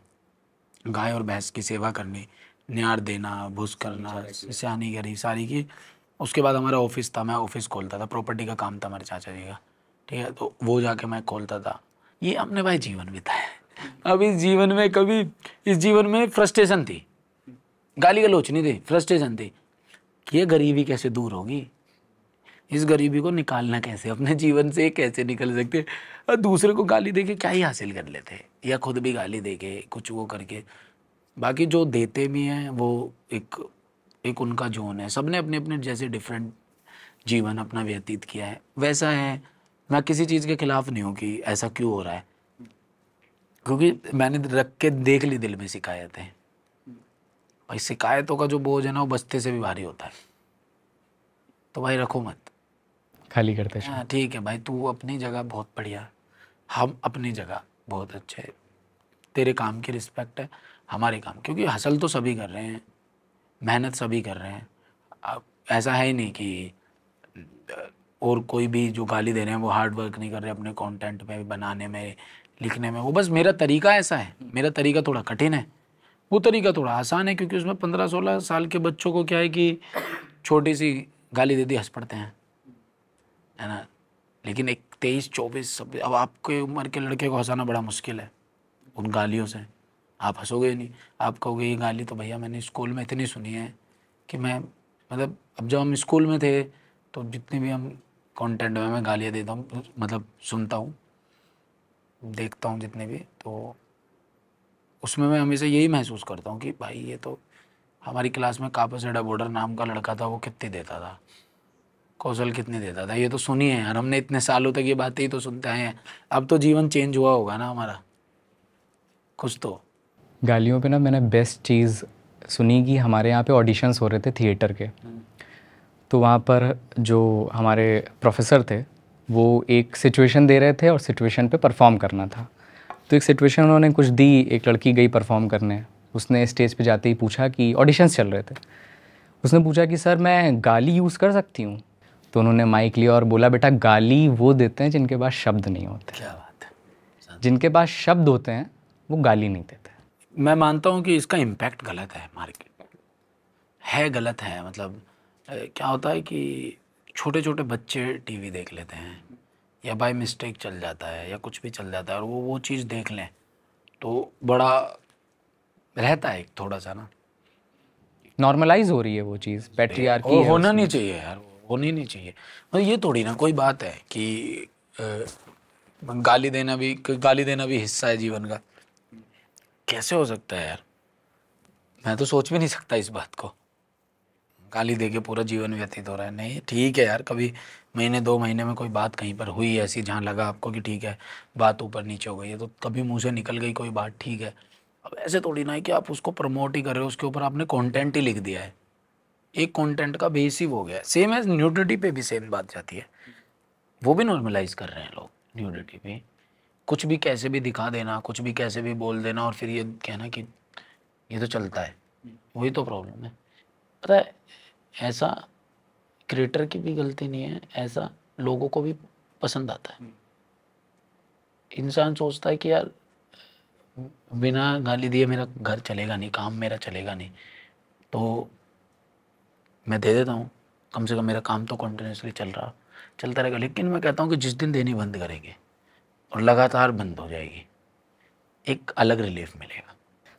Speaker 1: गाय और भैंस की सेवा करनी, न्यार देना, भूस करना, सियानी गरी सारी की। उसके बाद हमारा ऑफिस था, मैं ऑफिस खोलता था, प्रॉपर्टी का काम था हमारे चाचा जी का, ठीक है, तो वो जाके मैं खोलता था। ये हमने भाई जीवन बिताया है। अब इस जीवन में फ्रस्ट्रेशन थी, गाली गलौच नहीं थी, फ्रस्ट्रेशन थी कि ये गरीबी कैसे दूर होगी, इस गरीबी को निकालना कैसे, अपने जीवन से कैसे निकल सकते। और दूसरे को गाली देके क्या ही हासिल कर लेते, या खुद भी गाली देके कुछ वो करके। बाकी जो देते भी हैं वो एक उनका जोन है, सबने अपने अपने जैसे डिफरेंट जीवन अपना व्यतीत किया है, वैसा है। मैं किसी चीज़ के खिलाफ नहीं हूँ कि ऐसा क्यों हो रहा है, क्योंकि मैंने रख के देख ली दिल में शिकायतें। भाई शिकायतों का जो बोझ है ना वो बस्ते से भी भारी होता है, तो भाई रखो मत,
Speaker 2: खाली करते जाओ।
Speaker 1: हाँ ठीक है भाई, तू अपनी जगह बहुत बढ़िया, हम अपनी जगह बहुत अच्छे, तेरे काम की रिस्पेक्ट है, हमारे काम, क्योंकि हसल तो सभी कर रहे हैं, मेहनत सभी कर रहे हैं। अब ऐसा है ही नहीं कि और कोई भी जो गाली दे रहे हैं वो हार्ड वर्क नहीं कर रहे अपने कंटेंट में, बनाने में, लिखने में। वो बस मेरा तरीका ऐसा है, मेरा तरीका थोड़ा कठिन है, वो तरीका थोड़ा आसान है, क्योंकि उसमें 15-16 साल के बच्चों को क्या है कि छोटी सी गाली दे दी हंस पड़ते हैं, है ना। लेकिन एक 23-24 सब, अब आपके उम्र के लड़के को हंसाना बड़ा मुश्किल है उन गालियों से। आप हंसोगे नहीं, आप कहोगे ये गाली तो भैया मैंने स्कूल में इतनी सुनी है कि मैं, मतलब अब जब हम स्कूल में थे तो जितनी भी हम कंटेंट में मैं गालियाँ देता हूँ, मतलब सुनता हूँ, देखता हूँ जितने भी, तो उसमें मैं हमेशा यही महसूस करता हूँ कि भाई ये तो हमारी क्लास में कापसेडा बॉर्डर नाम का लड़का था, वो कितनी देता था, कौशल कितनी देता था, ये तो सुनिए यार, हमने इतने सालों तक ये बातें ही तो सुनते आए हैं। अब तो जीवन चेंज हुआ होगा ना हमारा कुछ तो।
Speaker 2: गालियों पे ना मैंने बेस्ट चीज़ सुनी कि हमारे यहाँ पे ऑडिशंस हो रहे थे थिएटर के, तो वहाँ पर जो हमारे प्रोफेसर थे वो एक सिचुएशन दे रहे थे और सिचुएशन पे परफॉर्म करना था। तो एक सिचुएशन उन्होंने कुछ दी, एक लड़की गई परफॉर्म करने, उसने स्टेज पे जाते ही पूछा कि ऑडिशंस चल रहे थे, उसने पूछा कि सर मैं गाली यूज़ कर सकती हूँ? तो उन्होंने माइक लिया और बोला बेटा गाली वो देते हैं जिनके पास शब्द नहीं होते,
Speaker 1: क्या बात है,
Speaker 2: जिनके पास शब्द होते हैं वो गाली नहीं देते।
Speaker 1: मैं मानता हूँ कि इसका इम्पैक्ट गलत है, मार्केट है गलत है। मतलब क्या होता है कि छोटे छोटे बच्चे टीवी देख लेते हैं, या बाय मिस्टेक चल जाता है, या कुछ भी चल जाता है, और वो चीज़ देख लें तो बड़ा रहता है एक थोड़ा सा ना,
Speaker 2: नॉर्मलाइज हो रही है वो चीज़, पैट्रियार्की
Speaker 1: और
Speaker 2: है
Speaker 1: होना
Speaker 2: उसमें।
Speaker 1: नहीं चाहिए यार, होनी नहीं चाहिए। मतलब ये थोड़ी ना कोई बात है कि गाली देना भी हिस्सा है जीवन का, कैसे हो सकता है यार, मैं तो सोच भी नहीं सकता इस बात को। गाली दे के पूरा जीवन व्यतीत हो रहा है, नहीं ठीक है यार, कभी महीने 2 महीने में कोई बात कहीं पर हुई ऐसी जहाँ लगा आपको कि ठीक है बात ऊपर नीचे हो गई है, तो कभी मुंह से निकल गई कोई बात, ठीक है। अब ऐसे थोड़ी ना है कि आप उसको प्रमोट ही कर रहे हो, उसके ऊपर आपने कंटेंट ही लिख दिया है, एक कंटेंट का बेस ही हो गया है। सेम एज न्यूडिटी पे भी सेम बात जाती है, वो भी नॉर्मलाइज कर रहे हैं लोग न्यूडिटी पे, कुछ भी कैसे भी दिखा देना, कुछ भी कैसे भी बोल देना, और फिर ये कहना कि ये तो चलता है। वही तो प्रॉब्लम है, पता है। ऐसा क्रिएटर की भी गलती नहीं है, ऐसा लोगों को भी पसंद आता है। इंसान सोचता है कि यार बिना गाली दिए मेरा घर चलेगा नहीं, काम मेरा चलेगा नहीं, तो मैं दे देता हूँ, कम से कम मेरा काम तो कंटिन्यूसली चलता रहेगा। लेकिन मैं कहता हूँ कि जिस दिन देनी बंद करेंगे और लगातार बंद हो जाएगी, एक अलग रिलीफ मिलेगा।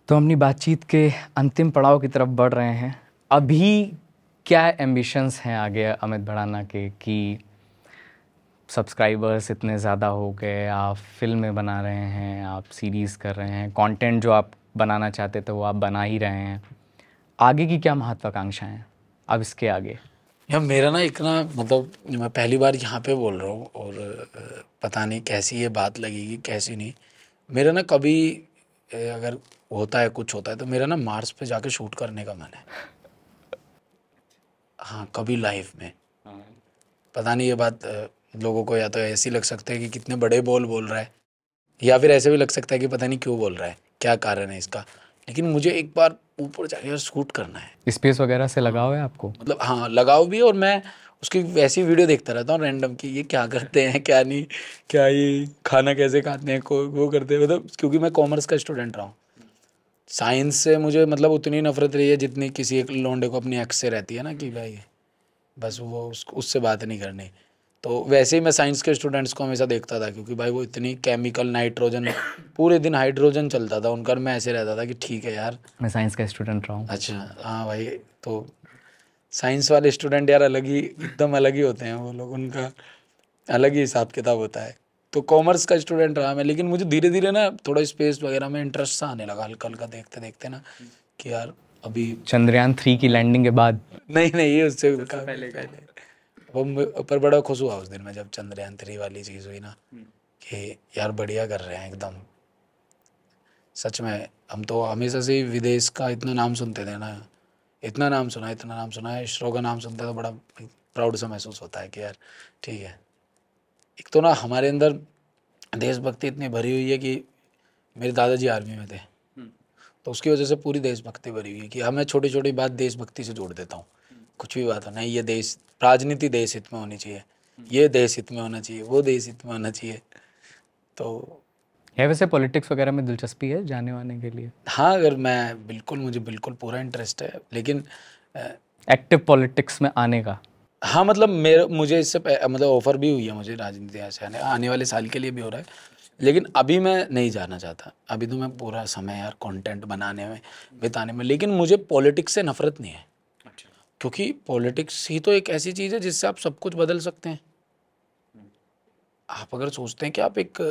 Speaker 2: तो हम अपनी बातचीत के अंतिम पड़ाव की तरफ बढ़ रहे हैं। अभी क्या एम्बिशंस हैं आगे अमित भड़ाना के, कि सब्सक्राइबर्स इतने ज़्यादा हो गए, आप फिल्में बना रहे हैं, आप सीरीज़ कर रहे हैं, कंटेंट जो आप बनाना चाहते थे वो आप बना ही रहे हैं, आगे की क्या महत्वाकांक्षाएं हैं अब इसके आगे?
Speaker 1: यार मेरा ना एक ना, मतलब मैं पहली बार यहाँ पे बोल रहा हूँ, और पता नहीं कैसी ये बात लगेगी कैसी नहीं। मेरा ना कभी अगर होता है कुछ होता है तो मेरा ना मार्स पे जाके शूट करने का मन है। हाँ कभी लाइफ में, पता नहीं ये बात लोगों को या तो ऐसी लग सकता है कि कितने बड़े बोल रहा है, या फिर ऐसे भी लग सकता है कि पता नहीं क्यों बोल रहा है, क्या कारण है इसका। लेकिन मुझे एक बार ऊपर जाके यार शूट करना है।
Speaker 2: स्पेस वगैरह से लगाव है आपको?
Speaker 1: मतलब हाँ लगाव भी, और मैं उसकी वैसी वीडियो देखता रहता हूँ रैंडम की, ये क्या करते हैं क्या नहीं, क्या ये खाना कैसे खाते हैं, को वो करते हैं। मतलब क्योंकि मैं कॉमर्स का स्टूडेंट रहा हूँ, साइंस से मुझे मतलब उतनी नफरत रही है जितनी किसी एक लौंडे को अपनी एक्स से रहती है ना, कि भाई बस वो उससे बात नहीं करनी। तो वैसे ही मैं साइंस के स्टूडेंट्स को हमेशा देखता था, क्योंकि भाई वो इतनी केमिकल नाइट्रोजन, पूरे दिन हाइड्रोजन चलता था उनका, मैं ऐसे रहता था कि ठीक है यार।
Speaker 2: मैं साइंस का स्टूडेंट रहा हूँ।
Speaker 1: अच्छा हाँ भाई, तो साइंस वाले स्टूडेंट यार अलग ही, एकदम अलग ही होते हैं वो लोग, उनका अलग ही हिसाब किताब होता है। तो कॉमर्स का स्टूडेंट रहा मैं, लेकिन मुझे धीरे धीरे ना थोड़ा स्पेस वगैरह में इंटरेस्ट सा आने लगा, हल्का हल्का देखते देखते ना, कि यार अभी
Speaker 2: चंद्रयान 3 की लैंडिंग के बाद?
Speaker 1: नहीं ये उससे पहले वो पर बड़ा खुश हुआ उस दिन में जब चंद्रयान 3 वाली चीज़ हुई ना, कि यार बढ़िया कर रहे हैं एकदम, सच में हम तो हमेशा से ही विदेश का इतना नाम सुनते थे ना, इतना नाम सुना है, इसरो का नाम सुनते तो बड़ा प्राउड सा महसूस होता है कि यार ठीक है। एक तो ना हमारे अंदर देशभक्ति इतनी भरी हुई है कि मेरे दादाजी आर्मी में थे, तो उसकी वजह से पूरी देशभक्ति भरी हुई है कि हमें छोटी छोटी बात देशभक्ति से जोड़ देता हूँ। कुछ भी बात हो, नहीं ये देश, राजनीति देश हित में होनी चाहिए, ये देश हित में होना चाहिए, वो देश हित में होना चाहिए। तो
Speaker 2: है वैसे पॉलिटिक्स वगैरह में दिलचस्पी है जाने वाने के लिए?
Speaker 1: हाँ, अगर मुझे बिल्कुल पूरा इंटरेस्ट है, लेकिन
Speaker 2: एक्टिव पॉलिटिक्स में आने का?
Speaker 1: हाँ, मतलब मुझे इससे मतलब ऑफर भी हुई है मुझे राजनीति से आने वाले साल के लिए भी हो रहा है, लेकिन अभी मैं नहीं जाना चाहता। अभी तो मैं पूरा समय यार कंटेंट बनाने में बिताने में, लेकिन मुझे पॉलिटिक्स से नफरत नहीं है। अच्छा। क्योंकि पॉलिटिक्स ही तो एक ऐसी चीज़ है जिससे आप सब कुछ बदल सकते हैं। आप अगर सोचते हैं कि आप एक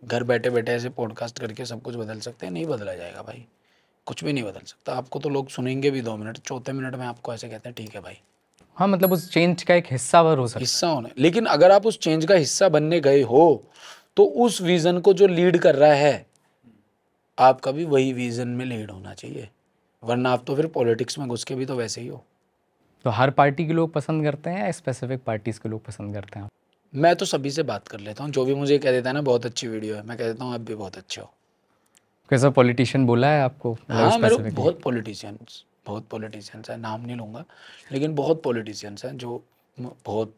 Speaker 1: घर बैठे बैठे ऐसे पॉडकास्ट करके सब कुछ बदल सकते हैं, नहीं बदला जाएगा भाई, कुछ भी नहीं बदल सकता। आपको तो लोग सुनेंगे भी 2 मिनट, चौथे मिनट में आपको ऐसे कहते हैं ठीक है भाई।
Speaker 2: हाँ, मतलब उस चेंज का एक हिस्सा हो सकता है।
Speaker 1: हिस्सा होने, लेकिन अगर आप उस चेंज का हिस्सा बनने गए हो तो उस विजन को जो लीड कर रहा है, आपका भी वही विजन में लीड होना चाहिए, वरना आप तो फिर पॉलिटिक्स में घुस के भी तो वैसे ही हो।
Speaker 2: तो हर पार्टी के लोग पसंद करते हैं या स्पेसिफिक पार्टीज के लोग पसंद करते हैं?
Speaker 1: मैं तो सभी से बात कर लेता हूँ, जो भी मुझे कह देता है ना बहुत अच्छी वीडियो है, मैं कह देता हूँ आप भी बहुत अच्छे हो।
Speaker 2: कैसा पॉलिटिशियन बोला है आपको?
Speaker 1: हाँ, मेरे बहुत पॉलिटिशियंस हैं, नाम नहीं लूँगा, लेकिन बहुत पॉलिटिशियंस हैं जो बहुत,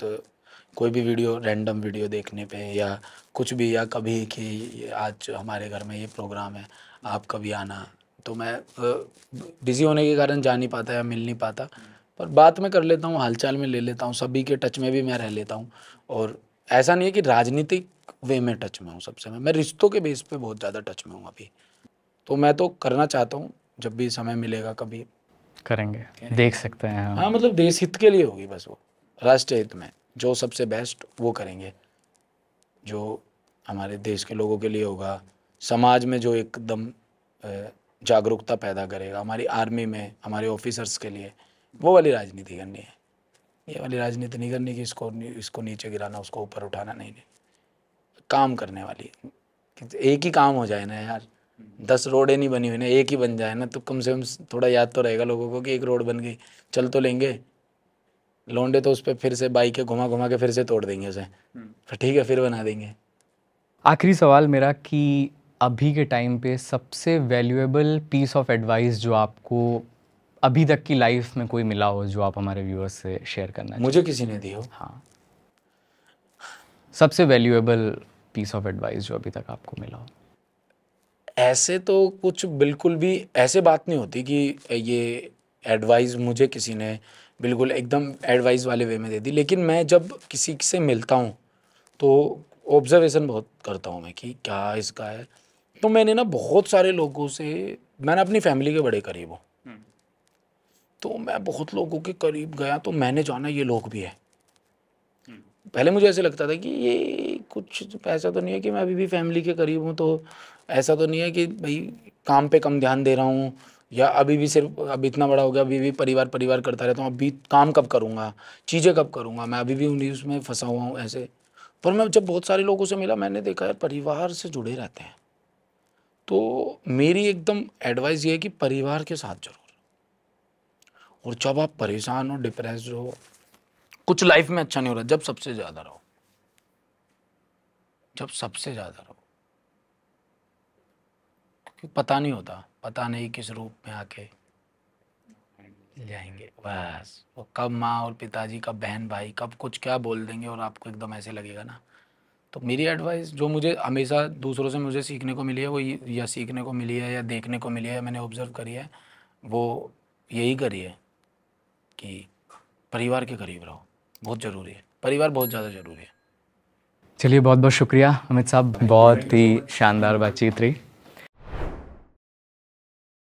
Speaker 1: कोई भी वीडियो, रैंडम वीडियो देखने पे या कुछ भी, या कभी कि आज हमारे घर में ये प्रोग्राम है आप कभी आना, तो मैं बिज़ी होने के कारण जा नहीं पाता या मिल नहीं पाता, पर बात में कर लेता हूँ, हालचाल में ले लेता हूँ, सभी के टच में भी मैं रह लेता हूँ। और ऐसा नहीं है कि राजनीतिक वे में टच में हूँ सबसे, मैं रिश्तों के बेस पे बहुत ज़्यादा टच में हूँ अभी। तो मैं तो करना चाहता हूँ, जब भी समय मिलेगा कभी
Speaker 2: करेंगे, देख सकते हैं।
Speaker 1: हाँ, मतलब देश हित के लिए होगी बस, वो राष्ट्र हित में जो सबसे बेस्ट वो करेंगे, जो हमारे देश के लोगों के लिए होगा, समाज में जो एकदम जागरूकता पैदा करेगा, हमारी आर्मी में हमारे ऑफिसर्स के लिए, वो वाली राजनीति करनी है। ये वाली राजनीति नहीं करनी कि इसको नीचे गिराना, उसको ऊपर उठाना, नहीं। काम करने वाली है, एक ही काम हो जाए ना यार, 10 रोडें नहीं बनी हुई ना, एक ही बन जाए ना, तो कम से कम थोड़ा याद तो रहेगा लोगों को कि एक रोड बन गई, चल तो लेंगे। लौंडे तो उस पर फिर से बाइक के घुमा घुमा के फिर से तोड़ देंगे उसे, फिर ठीक है फिर बना देंगे।
Speaker 2: आखिरी सवाल मेरा कि अभी के टाइम पे सबसे वैल्यूएबल पीस ऑफ एडवाइस जो आपको अभी तक की लाइफ में कोई मिला हो, जो आप हमारे व्यूअर्स से शेयर करना चाहिए?
Speaker 1: मुझे किसी ने दी हो?
Speaker 2: हाँ, सबसे वैल्यूएबल पीस ऑफ एडवाइस जो अभी तक आपको मिला हो।
Speaker 1: ऐसे तो कुछ बिल्कुल भी ऐसे बात नहीं होती कि ये एडवाइस मुझे किसी ने बिल्कुल एकदम एडवाइस वाले वे में दे दी, लेकिन मैं जब किसी से मिलता हूँ तो ऑब्जर्वेशन बहुत करता हूँ मैं कि क्या इसका है। तो मैंने ना बहुत सारे लोगों से, मैंने अपनी फैमिली के बड़े करीब हूँ, तो मैं बहुत लोगों के करीब गया तो मैंने जाना ये लोग भी है। पहले मुझे ऐसे लगता था कि ये कुछ ऐसा तो नहीं है कि मैं अभी भी फैमिली के करीब हूँ, तो ऐसा तो नहीं है कि भाई काम पे कम ध्यान दे रहा हूँ, या अभी भी सिर्फ, अब इतना बड़ा हो गया अभी भी परिवार करता रहता हूँ, अभी काम कब करूँगा, चीज़ें कब करूँगा, मैं अभी भी उन्हीं उसमें फंसा हुआ हूँ ऐसे। पर मैं जब बहुत सारे लोगों से मिला, मैंने देखा यार परिवार से जुड़े रहते हैं। तो मेरी एकदम एडवाइस ये है कि परिवार के साथ जरूर, और जब आप परेशान हो, डिप्रेस्ड हो, कुछ लाइफ में अच्छा नहीं हो रहा, जब सबसे ज़्यादा रहो, क्योंकि पता नहीं होता, पता नहीं किस रूप में आके जाएंगे, बस वो कब माँ और पिताजी, कब बहन भाई, कब कुछ क्या बोल देंगे और आपको एकदम ऐसे लगेगा ना। तो मेरी एडवाइस जो मुझे हमेशा दूसरों से मुझे सीखने को मिली है, वो या सीखने को मिली है या देखने को मिली है, मैंने ऑब्जर्व करी है, वो यही करी है कि परिवार के करीब रहो, बहुत ज़रूरी है, परिवार बहुत ज़्यादा ज़रूरी है।
Speaker 2: चलिए, बहुत बहुत शुक्रिया अमित साहब, बहुत ही शानदार बातचीत रही।